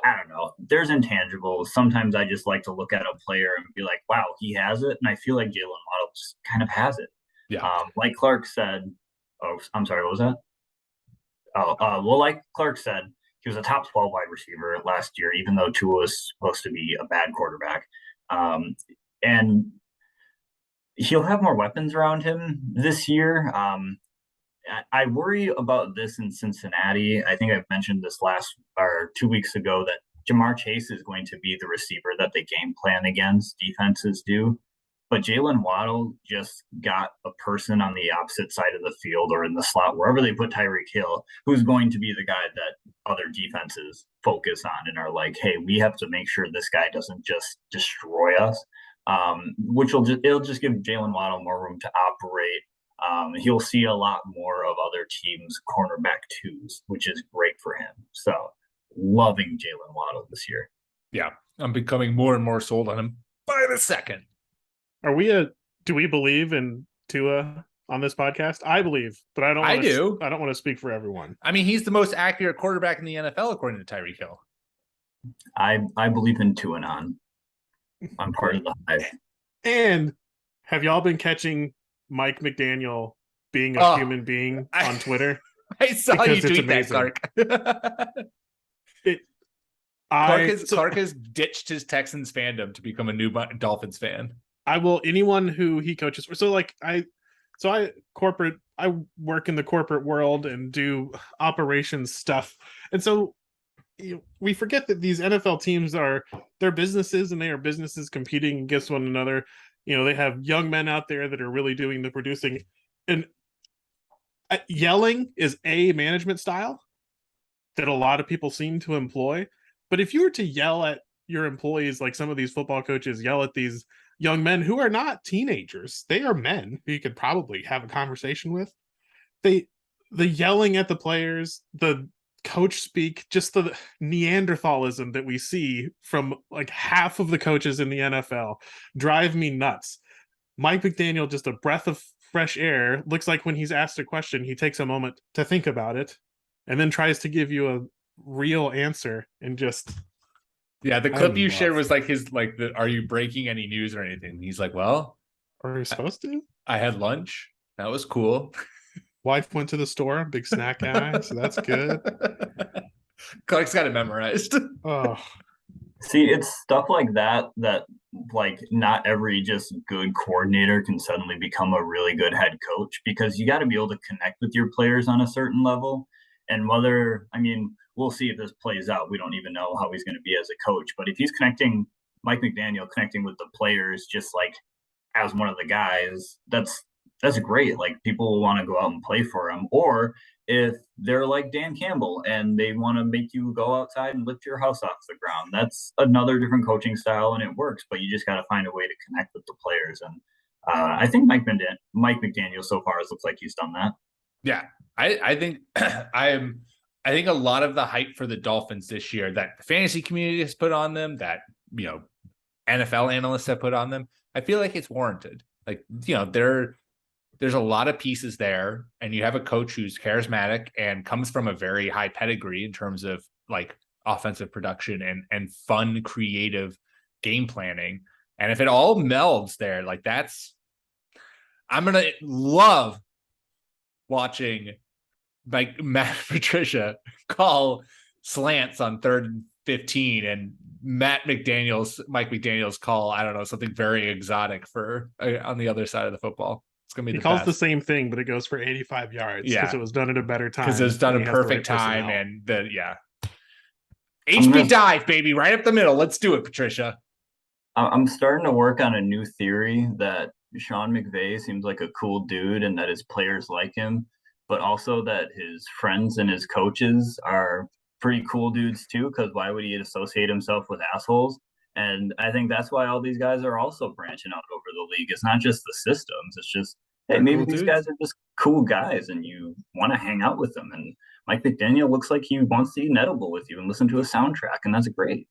I don't know. There's intangibles. Sometimes I just like to look at a player and be like, wow, he has it. And I feel like Jaylen Waddle just kind of has it. Yeah. Like Clark said, oh, I'm sorry, what was that? Well, like Clark said, he was a top 12 wide receiver last year, even though Tua was supposed to be a bad quarterback. And he'll have more weapons around him this year. I worry about this in Cincinnati. I think I've mentioned this 2 weeks ago that Jamar Chase is going to be the receiver that they game plan against. Defenses do. But Jaylen Waddle just got a person on the opposite side of the field or in the slot, wherever they put Tyreek Hill, who's going to be the guy that other defenses focus on and are like, hey, we have to make sure this guy doesn't just destroy us, it'll just give Jaylen Waddle more room to operate. He'll see a lot more of other teams' cornerback twos, which is great for him. So loving Jaylen Waddle this year. Yeah, I'm becoming more and more sold on him by the second. Do we believe in Tua on this podcast? I believe, but I don't want to speak for everyone. I mean, he's the most accurate quarterback in the NFL, according to Tyreek Hill. I believe in Tua on. I'm part of the hype. And have y'all been catching Mike McDaniel being a human being on Twitter? I saw you tweet that, Clark. Clark has ditched his Texans fandom to become a new Dolphins fan. Anyone who he coaches. So I work in the corporate world and do operations stuff. And so we forget that these NFL teams they're businesses, and they are businesses competing against one another. They have young men out there that are really doing the producing, and yelling is a management style that a lot of people seem to employ. But if you were to yell at your employees, like some of these football coaches yell at these young men who are not teenagers, they are men who you could probably have a conversation with. The yelling at the players, the coach speak, just the Neanderthalism that we see from like half of the coaches in the NFL drive me nuts. Mike McDaniel, just a breath of fresh air. Looks like when he's asked a question, he takes a moment to think about it and then tries to give you a real answer. And just the clip you shared was like are you breaking any news or anything? He's like, well, are you supposed to? I had lunch. That was cool. Wife went to the store, big snack guy, so that's good. Clark's got it memorized. Oh, see, it's stuff like that like not every just good coordinator can suddenly become a really good head coach, because you got to be able to connect with your players on a certain level. And we'll see if this plays out. We don't even know how he's going to be as a coach, but if he's Mike McDaniel connecting with the players just like as one of the guys, that's great. Like, people will want to go out and play for him. Or if they're like Dan Campbell and they want to make you go outside and lift your house off the ground, that's another different coaching style, and it works. But you just got to find a way to connect with the players. And I think Mike McDaniel so far looks like he's done that. Yeah, I think I think a lot of the hype for the Dolphins this year that the fantasy community has put on them, that NFL analysts have put on them, I feel like it's warranted. Like, there's a lot of pieces there, and you have a coach who's charismatic and comes from a very high pedigree in terms of like offensive production and fun, creative game planning. And if it all melds there, like I'm going to love watching like Matt Patricia call slants on 3rd and 15 and Mike McDaniel's call, I don't know, something very exotic for on the other side of the football. It's gonna be he calls the same thing, but it goes for 85 yards because it was done at a better time. Because it was done at a perfect time, and HB dive, baby, right up the middle. Let's do it, Patricia. I'm starting to work on a new theory that Sean McVay seems like a cool dude and that his players like him, but also that his friends and his coaches are pretty cool dudes too, because why would he associate himself with assholes? And I think that's why all these guys are also branching out over the league. It's not just the systems. It's just, hey, maybe these guys are just cool guys and you want to hang out with them. And Mike McDaniel looks like he wants to eat an edible with you and listen to a soundtrack, and that's great.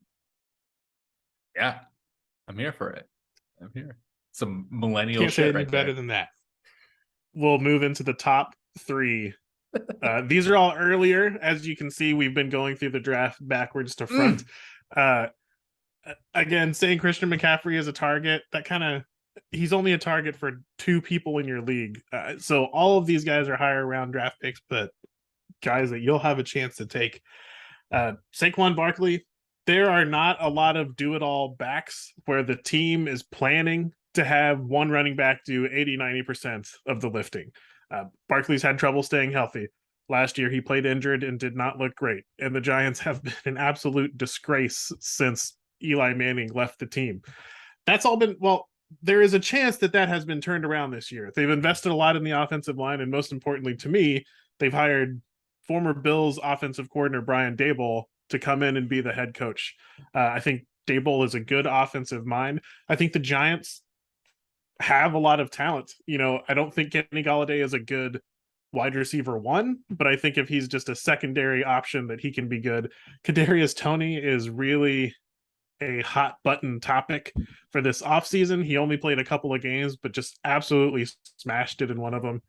Yeah, I'm here for it. I'm here. Some millennial Can't shit say right better there. than that. We'll move into the top 3. These are all earlier. As you can see, we've been going through the draft backwards to front. Again, saying Christian McCaffrey is a target, he's only a target for 2 people in your league. So all of these guys are higher round draft picks, but guys that you'll have a chance to take. Saquon Barkley, there are not a lot of do-it-all backs where the team is planning to have one running back do 80-90% of the lifting. Barkley's had trouble staying healthy. Last year, he played injured and did not look great. And the Giants have been an absolute disgrace since Eli Manning left the team. That's all been, well, there is a chance that has been turned around this year. They've invested a lot in the offensive line, and most importantly to me, they've hired former Bills offensive coordinator Brian Daboll to come in and be the head coach. I think Daboll is a good offensive mind. I think the Giants have a lot of talent. I don't think Kenny Golladay is a good wide receiver one, but I think if he's just a secondary option that he can be good. Kadarius Toney is really a hot button topic for this offseason. He only played a couple of games, but just absolutely smashed it in one of them.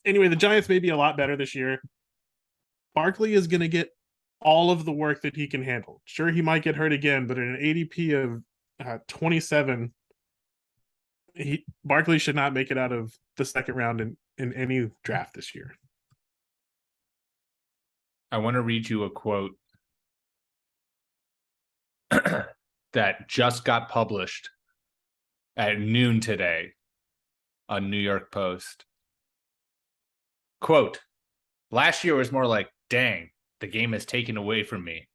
Anyway, the Giants may be a lot better this year. Barkley is going to get all of the work that he can handle. Sure, he might get hurt again, but in an ADP of 27, Barkley should not make it out of the second round in any draft this year. I want to read you a quote that just got published at noon today on New York Post. Quote, last year was more like, dang, the game was taken away from me.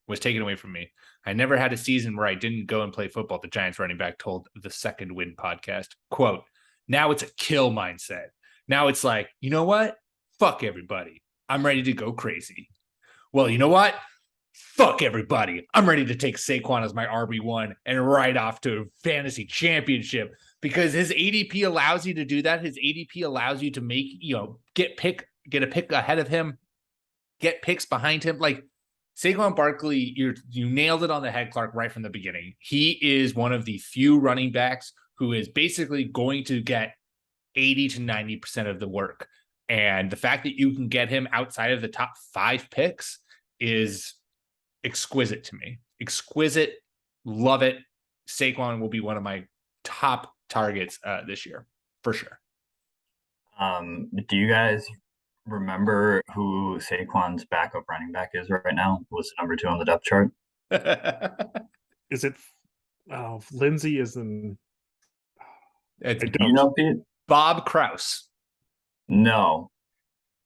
I never had a season where I didn't go and play football, the Giants running back told the Second Win podcast. Quote, now it's a kill mindset. Now it's like, you know what? Fuck everybody. I'm ready to go crazy. Well, you know what? Fuck everybody. I'm ready to take Saquon as my RB1 and ride off to a fantasy championship because his ADP allows you to do that. His ADP allows you to make, get a pick ahead of him, get picks behind him. Like Saquon Barkley, you nailed it on the head, Clark, right from the beginning. He is one of the few running backs who is basically going to get 80 to 90% of the work. And the fact that you can get him outside of the top 5 picks is exquisite to me. Exquisite. Love it. Saquon will be one of my top targets this year, for sure. Do you guys remember who Saquon's backup running back is right now? What's number 2 on the depth chart? Is it Lindsay is in You know, Pete? Bob Kraus. No.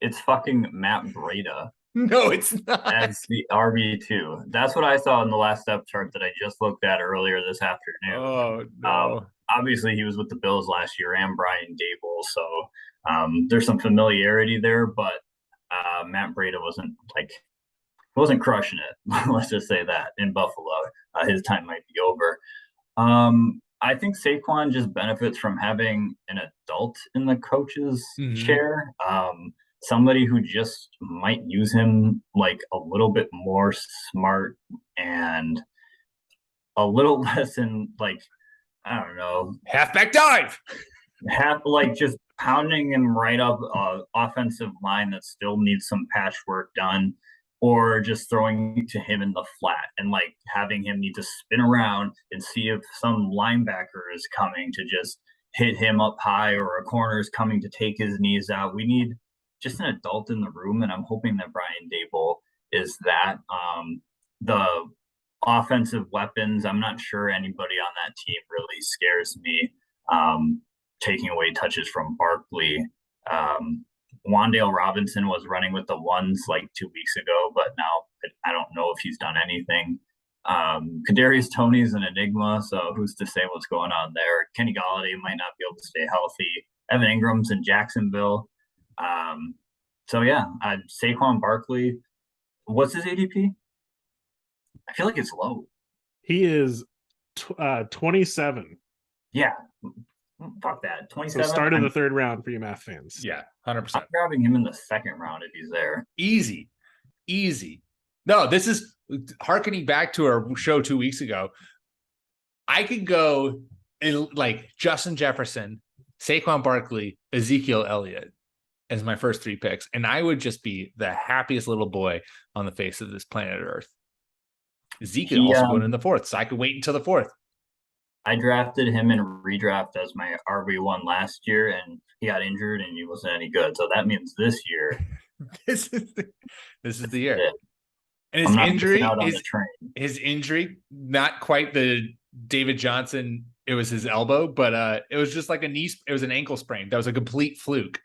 It's fucking Matt Breida. No, it's not. As the RB2. That's what I saw in the last depth chart that I just looked at earlier this afternoon. Oh, no. Obviously, he was with the Bills last year and Brian Daboll, so there's some familiarity there, but Matt Breida wasn't crushing it. Let's just say that in Buffalo. His time might be over. I think Saquon just benefits from having an adult in the coach's chair. Somebody who just might use him like a little bit more smart and a little less in I don't know. Halfback dive. Just pounding him right up offensive line that still needs some patchwork done, or just throwing to him in the flat and having him need to spin around and see if some linebacker is coming to just hit him up high or a corner is coming to take his knees out. We need just an adult in the room, and I'm hoping that Brian Daboll is that. The offensive weapons, I'm not sure anybody on that team really scares me. Taking away touches from Barkley. Wan'Dale Robinson was running with the ones 2 weeks ago, but now I don't know if he's done anything. Kadarius Toney's an enigma, so who's to say what's going on there? Kenny Golladay might not be able to stay healthy. Evan Ingram's in Jacksonville. Saquon Barkley. What's his ADP? I feel like it's low. He is 27. Yeah. Fuck that. 27. So start of the third round for you math fans. Yeah, 100%. I'm grabbing him in the second round if he's there. Easy. No, this is hearkening back to our show 2 weeks ago. I could go in Justin Jefferson, Saquon Barkley, Ezekiel Elliott as my first 3 picks, and I would just be the happiest little boy on the face of this planet Earth. Zeke also going in the 4th, so I could wait until the 4th. I drafted him in redraft as my RB1 last year, and he got injured and he wasn't any good. So that means this year. This is the year. And I'm not missing out on the train. his injury, not quite the David Johnson. It was his elbow, but it was just like it was an ankle sprain. That was a complete fluke.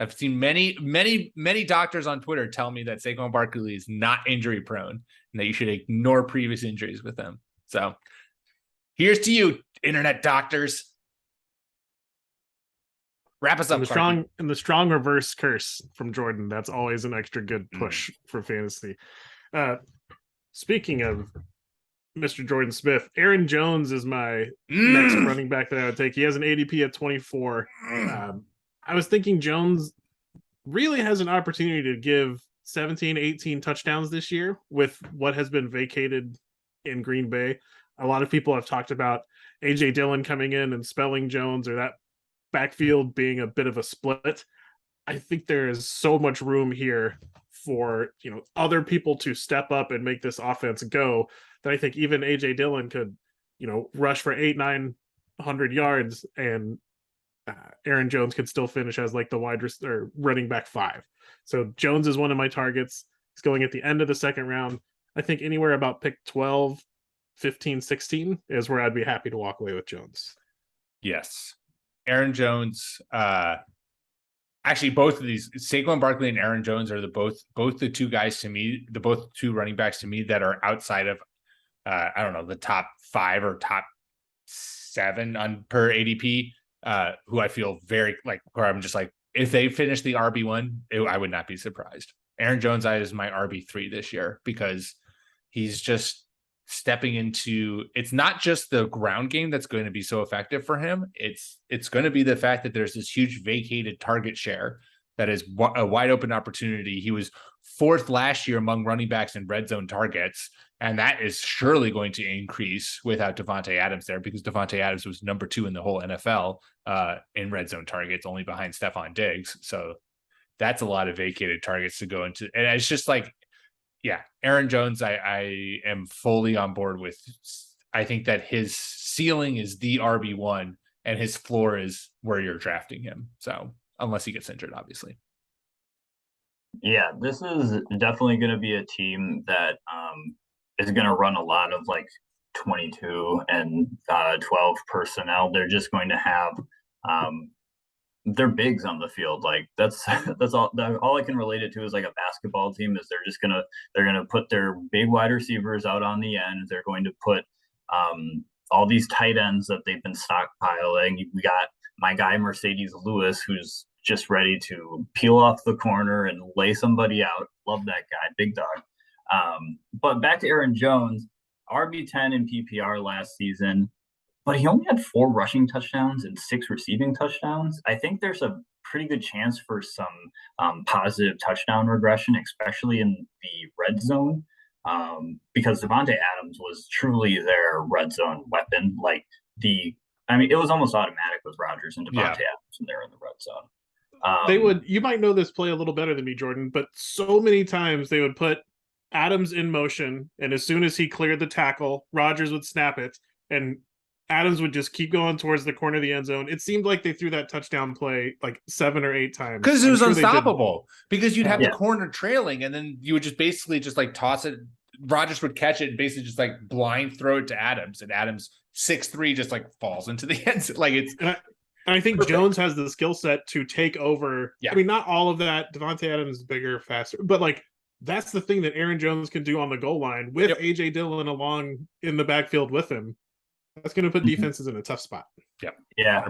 I've seen many doctors on Twitter tell me that Saquon Barkley is not injury prone and that you should ignore previous injuries with him. So here's to you, internet doctors. Wrap us up. The strong reverse curse from Jordan. That's always an extra good push for fantasy. Speaking of Mr. Jordan Smith, Aaron Jones is my next running back that I would take. He has an ADP at 24. I was thinking Jones really has an opportunity to give 17, 18 touchdowns this year with what has been vacated in Green Bay. A lot of people have talked about A.J. Dillon coming in and spelling Jones, or that backfield being a bit of a split. I think there is so much room here for, other people to step up and make this offense go that I think even A.J. Dillon could, rush for 800-900 yards, and Aaron Jones could still finish as like the or running back 5. So Jones is one of my targets. He's going at the end of the second round. I think anywhere about pick 12, 15, 16 is where I'd be happy to walk away with Jones. Yes. Aaron Jones, actually both of these, Saquon Barkley and Aaron Jones are both the two guys to me, both two running backs to me that are outside of, I don't know, the top 5 or top 7 on per ADP, who I feel very like, where I'm just like, if they finish the RB1, I would not be surprised. Aaron Jones is my RB3 this year because he's just stepping into, it's not just the ground game that's going to be so effective for him. It's going to be the fact that there's this huge vacated target share that is a wide open opportunity. He was 4th last year among running backs in red zone targets, and that is surely going to increase without Devontae Adams there, because Devontae Adams was number 2 in the whole NFL in red zone targets, only behind Stephon Diggs. So that's a lot of vacated targets to go into. And it's just like, yeah, Aaron Jones, I am fully on board with. I think that his ceiling is the RB1 and his floor is where you're drafting him. So unless he gets injured, obviously. Yeah, this is definitely going to be a team that is going to run a lot of like 22 and 12 personnel. They're just going to have their bigs on the field. Like that's all I can relate it to is like a basketball team. Is they're gonna put their big wide receivers out on the end. They're going to put all these tight ends that they've been stockpiling. We got my guy Mercedes Lewis, who's just ready to peel off the corner and lay somebody out. Love that guy, big dog. But back to Aaron Jones, RB10 in PPR last season, but he only had 4 rushing touchdowns and 6 receiving touchdowns. I think there's a pretty good chance for some positive touchdown regression, especially in the red zone, because Devontae Adams was truly their red zone weapon. It was almost automatic with Rodgers and Devontae Adams when they were in the red zone. You might know this play a little better than me, Jordan, but so many times they would put Adams in motion, and as soon as he cleared the tackle, Rodgers would snap it, and Adams would just keep going towards the corner of the end zone. It seemed like they threw that touchdown play like 7 or 8 times. Because it was unstoppable. Because you'd have the corner trailing, and then you would just basically just like toss it. Rodgers would catch it and basically just like blind throw it to Adams, and Adams 6'3" just like falls into the end zone. Like it's. And I think perfect. Jones has the skill set to take over. Yeah. I mean, not all of that. Devontae Adams is bigger, faster, but like that's the thing that Aaron Jones can do on the goal line with A.J. Dillon along in the backfield with him. That's going to put defenses in a tough spot. Yeah.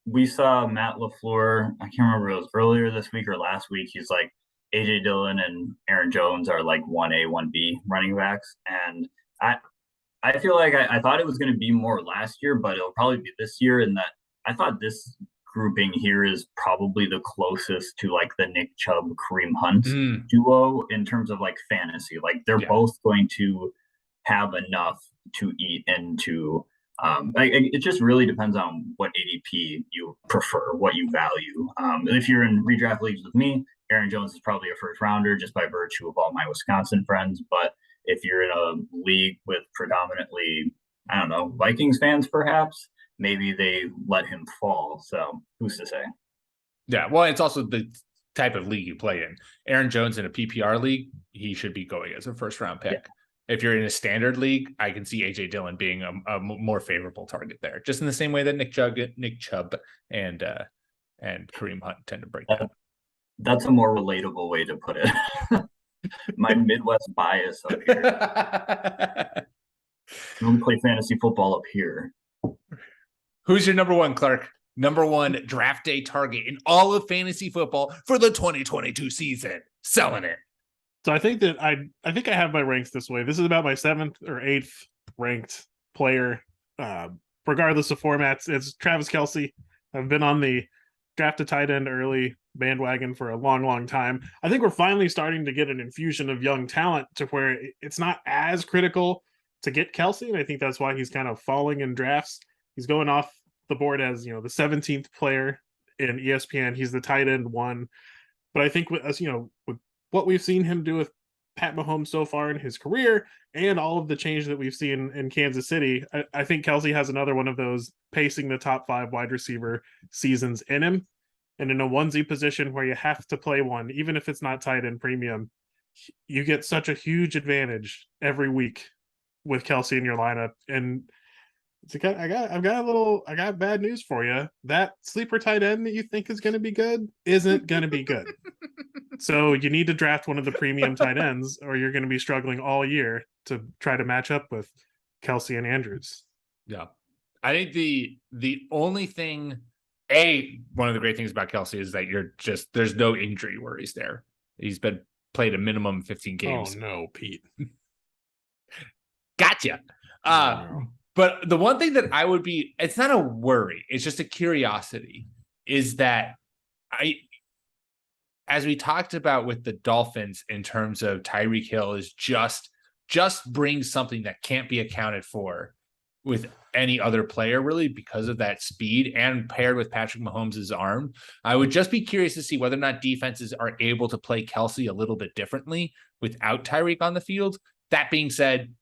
We saw Matt LaFleur. I can't remember if it was earlier this week or last week. He's like, A.J. Dillon and Aaron Jones are like 1A, 1B running backs. And I feel like I thought it was going to be more last year, but it'll probably be this year. And that I thought this grouping here is probably the closest to like the Nick Chubb, Kareem Hunt duo in terms of like fantasy. Like they're both going to have enough to eat and to it just really depends on what ADP you prefer, what you value. If you're in redraft leagues with me, Aaron Jones is probably a first rounder just by virtue of all my Wisconsin friends. But if you're in a league with predominantly, I don't know, Vikings fans, perhaps maybe they let him fall. So who's to say? Yeah, well, it's also type of league you play in. Aaron Jones in a PPR league, he should be going as a first round pick. Yeah. If you're in a standard league, I can see AJ Dillon being a more favorable target there, just in the same way that Nick Chubb and Kareem Hunt tend to break down. That's a more relatable way to put it. My Midwest bias up here. I don't play fantasy football up here. Who's your number one, Clark? Number one draft day target in all of fantasy football for the 2022 season. Selling it. So I think that I think I have my ranks this way. This is about my 7th or 8th ranked player, regardless of formats. It's Travis Kelce. I've been on the draft a tight end early bandwagon for a long time. I think we're finally starting to get an infusion of young talent to where it's not as critical to get Kelce, and I think that's why he's kind of falling in drafts. He's going off the board as, the 17th player in ESPN. He's the tight end 1. But I think with what we've seen him do with Pat Mahomes so far in his career and all of the change that we've seen in Kansas City, I think Kelce has another one of those pacing the top 5 wide receiver seasons in him. And in a onesie position where you have to play one, even if it's not tight end premium, you get such a huge advantage every week with Kelce in your lineup. And I got bad news for you. That sleeper tight end that you think is going to be good isn't going to be good. So you need to draft one of the premium tight ends, or you're going to be struggling all year to try to match up with Kelce and Andrews. Yeah, I think the only thing, one of the great things about Kelce is that there's no injury worries there. He's been played a minimum 15 games. Oh no, Pete. Gotcha. But the one thing that it's not a worry, it's just a curiosity, is that as we talked about with the Dolphins in terms of Tyreek Hill, is just brings something that can't be accounted for with any other player, really, because of that speed and paired with Patrick Mahomes' arm. I would just be curious to see whether or not defenses are able to play Kelce a little bit differently without Tyreek on the field. That being said,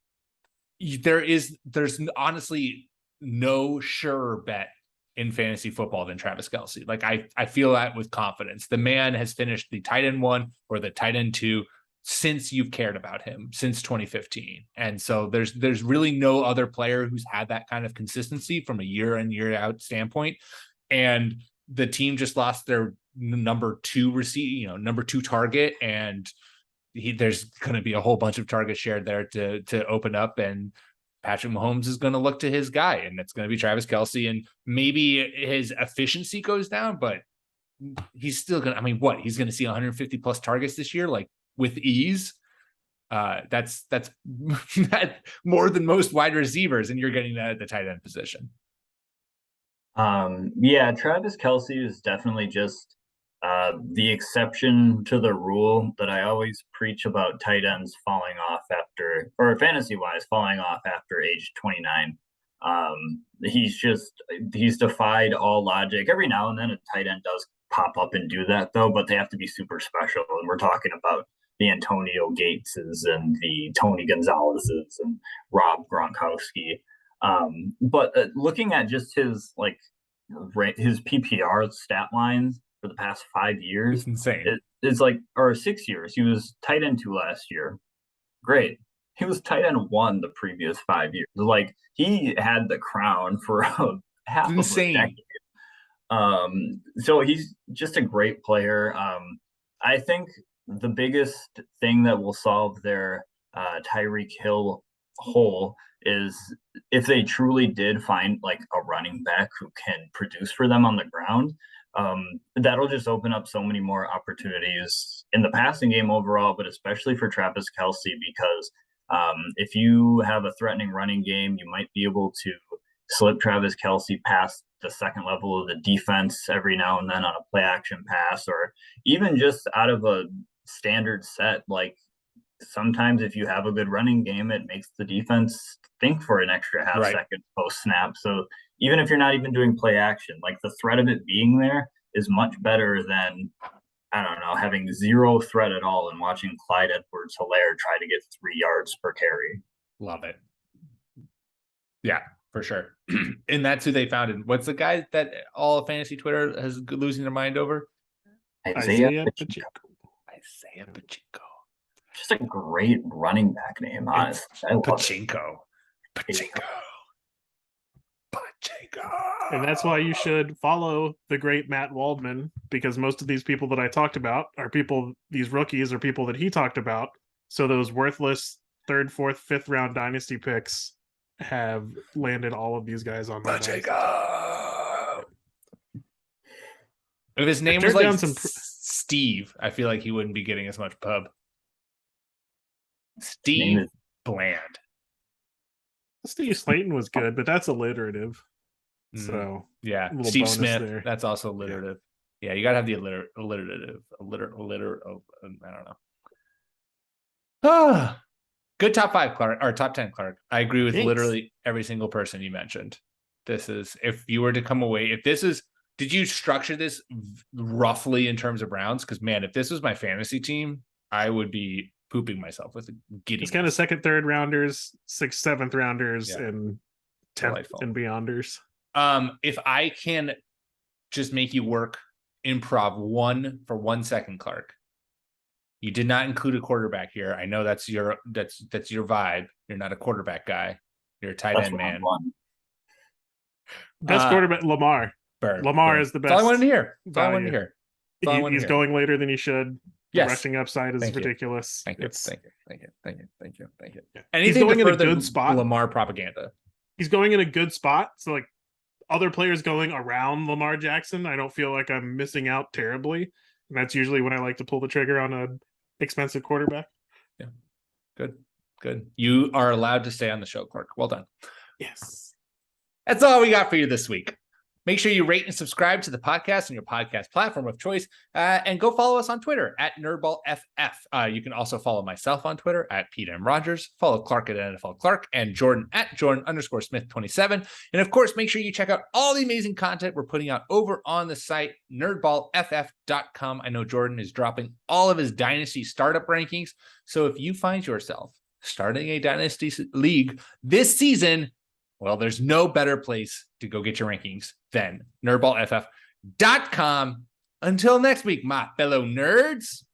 there's honestly no surer bet in fantasy football than Travis Kelce. Like I feel that with confidence. The man has finished the tight end 1 or the tight end 2 since you've cared about him, since 2015. And so there's really no other player who's had that kind of consistency from a year in, year out standpoint. And the team just lost their number 2 number 2 target, and there's going to be a whole bunch of targets shared there to open up, and Patrick Mahomes is going to look to his guy, and it's going to be Travis Kelce, and maybe his efficiency goes down, but he's still going to, he's going to see 150 plus targets this year, like with ease. That's more than most wide receivers, and you're getting that at the tight end position. Travis Kelce is definitely just the exception to the rule that I always preach about tight ends falling off or fantasy-wise, falling off after age 29. He's defied all logic. Every now and then a tight end does pop up and do that, though, but they have to be super special. And we're talking about the Antonio Gateses and the Tony Gonzalez's and Rob Gronkowski. But looking at just his PPR stat lines for the past 5 years, it's insane. It's or 6 years. He was tight end 2 last year. Great. He was tight end 1 the previous 5 years. Like, he had the crown for half of a decade. So he's just a great player. I think the biggest thing that will solve their Tyreek Hill hole is if they truly did find like a running back who can produce for them on the ground. That'll just open up so many more opportunities in the passing game overall, but especially for Travis Kelce, because if you have a threatening running game, you might be able to slip Travis Kelce past the second level of the defense every now and then on a play action pass, or even just out of a standard set. Like, sometimes if you have a good running game, it makes the defense think for an extra half second post snap. So even if you're not even doing play action, like, the threat of it being there is much better than, I don't know, having zero threat at all and watching Clyde Edwards-Helaire try to get 3 yards per carry. Love it. Yeah, for sure. And that's who they founded. What's the guy that all of fantasy Twitter is losing their mind over? Isaiah Pacheco. Isaiah Pacheco. Just a great running back name, honestly. I love Pachinko. Pacheco. And that's why you should follow the great Matt Waldman, because most of these people that I talked about are people, these rookies are people that he talked about. So those worthless 3rd, 4th, 5th round dynasty picks have landed all of these guys on my Pacheco. If his name was turned like down Steve, I feel like he wouldn't be getting as much pub. Name Steve is- Bland. Steve Slayton was good, but that's alliterative. So Yeah, little Steve bonus Smith. there. That's also alliterative. Yeah, you gotta have the alliterative. I don't know. Ah, good top 5, Clark, or top 10, Clark. I agree with Thanks. literally every single person you mentioned. This is, if you were to come away, if this is, did you structure this roughly in terms of rounds? Because man, if this was my fantasy team, I would be pooping myself with giddiness. It's kind of 2nd, 3rd rounders, 6th, 7th rounders, Yeah. and 10th Delightful. and beyonders. If I can just make you work improv for 1 second, Clark. You did not include a quarterback here. I know that's your vibe. You're not a quarterback guy. You're a tight end man. Best quarterback, Lamar. Lamar is the best. That's all I wanted to hear. That's all I value. wanted to hear. That's all I wanted He's to hear. going later than he should. The Yes. rushing upside is Thank you. ridiculous. Thank you. It's- Thank you. Yeah. Anything He's going to in a further good spot. Lamar propaganda. He's going in a good spot. So like other players going around Lamar Jackson, I don't feel like I'm missing out terribly. And that's usually when I like to pull the trigger on an expensive quarterback. Good. You are allowed to stay on the show, Clark. Well done. Yes. That's all we got for you this week. Make sure you rate and subscribe to the podcast on your podcast platform of choice, and go follow us on Twitter at NerdBallFF. You can also follow myself on Twitter at Pete M. Rogers, follow Clark at NFL Clark, and Jordan at Jordan_Smith27. And of course, make sure you check out all the amazing content we're putting out over on the site, NerdBallFF.com. I know Jordan is dropping all of his Dynasty startup rankings. So if you find yourself starting a Dynasty league this season, well, there's no better place to go get your rankings than NerdBallFF.com. Until next week, my fellow nerds.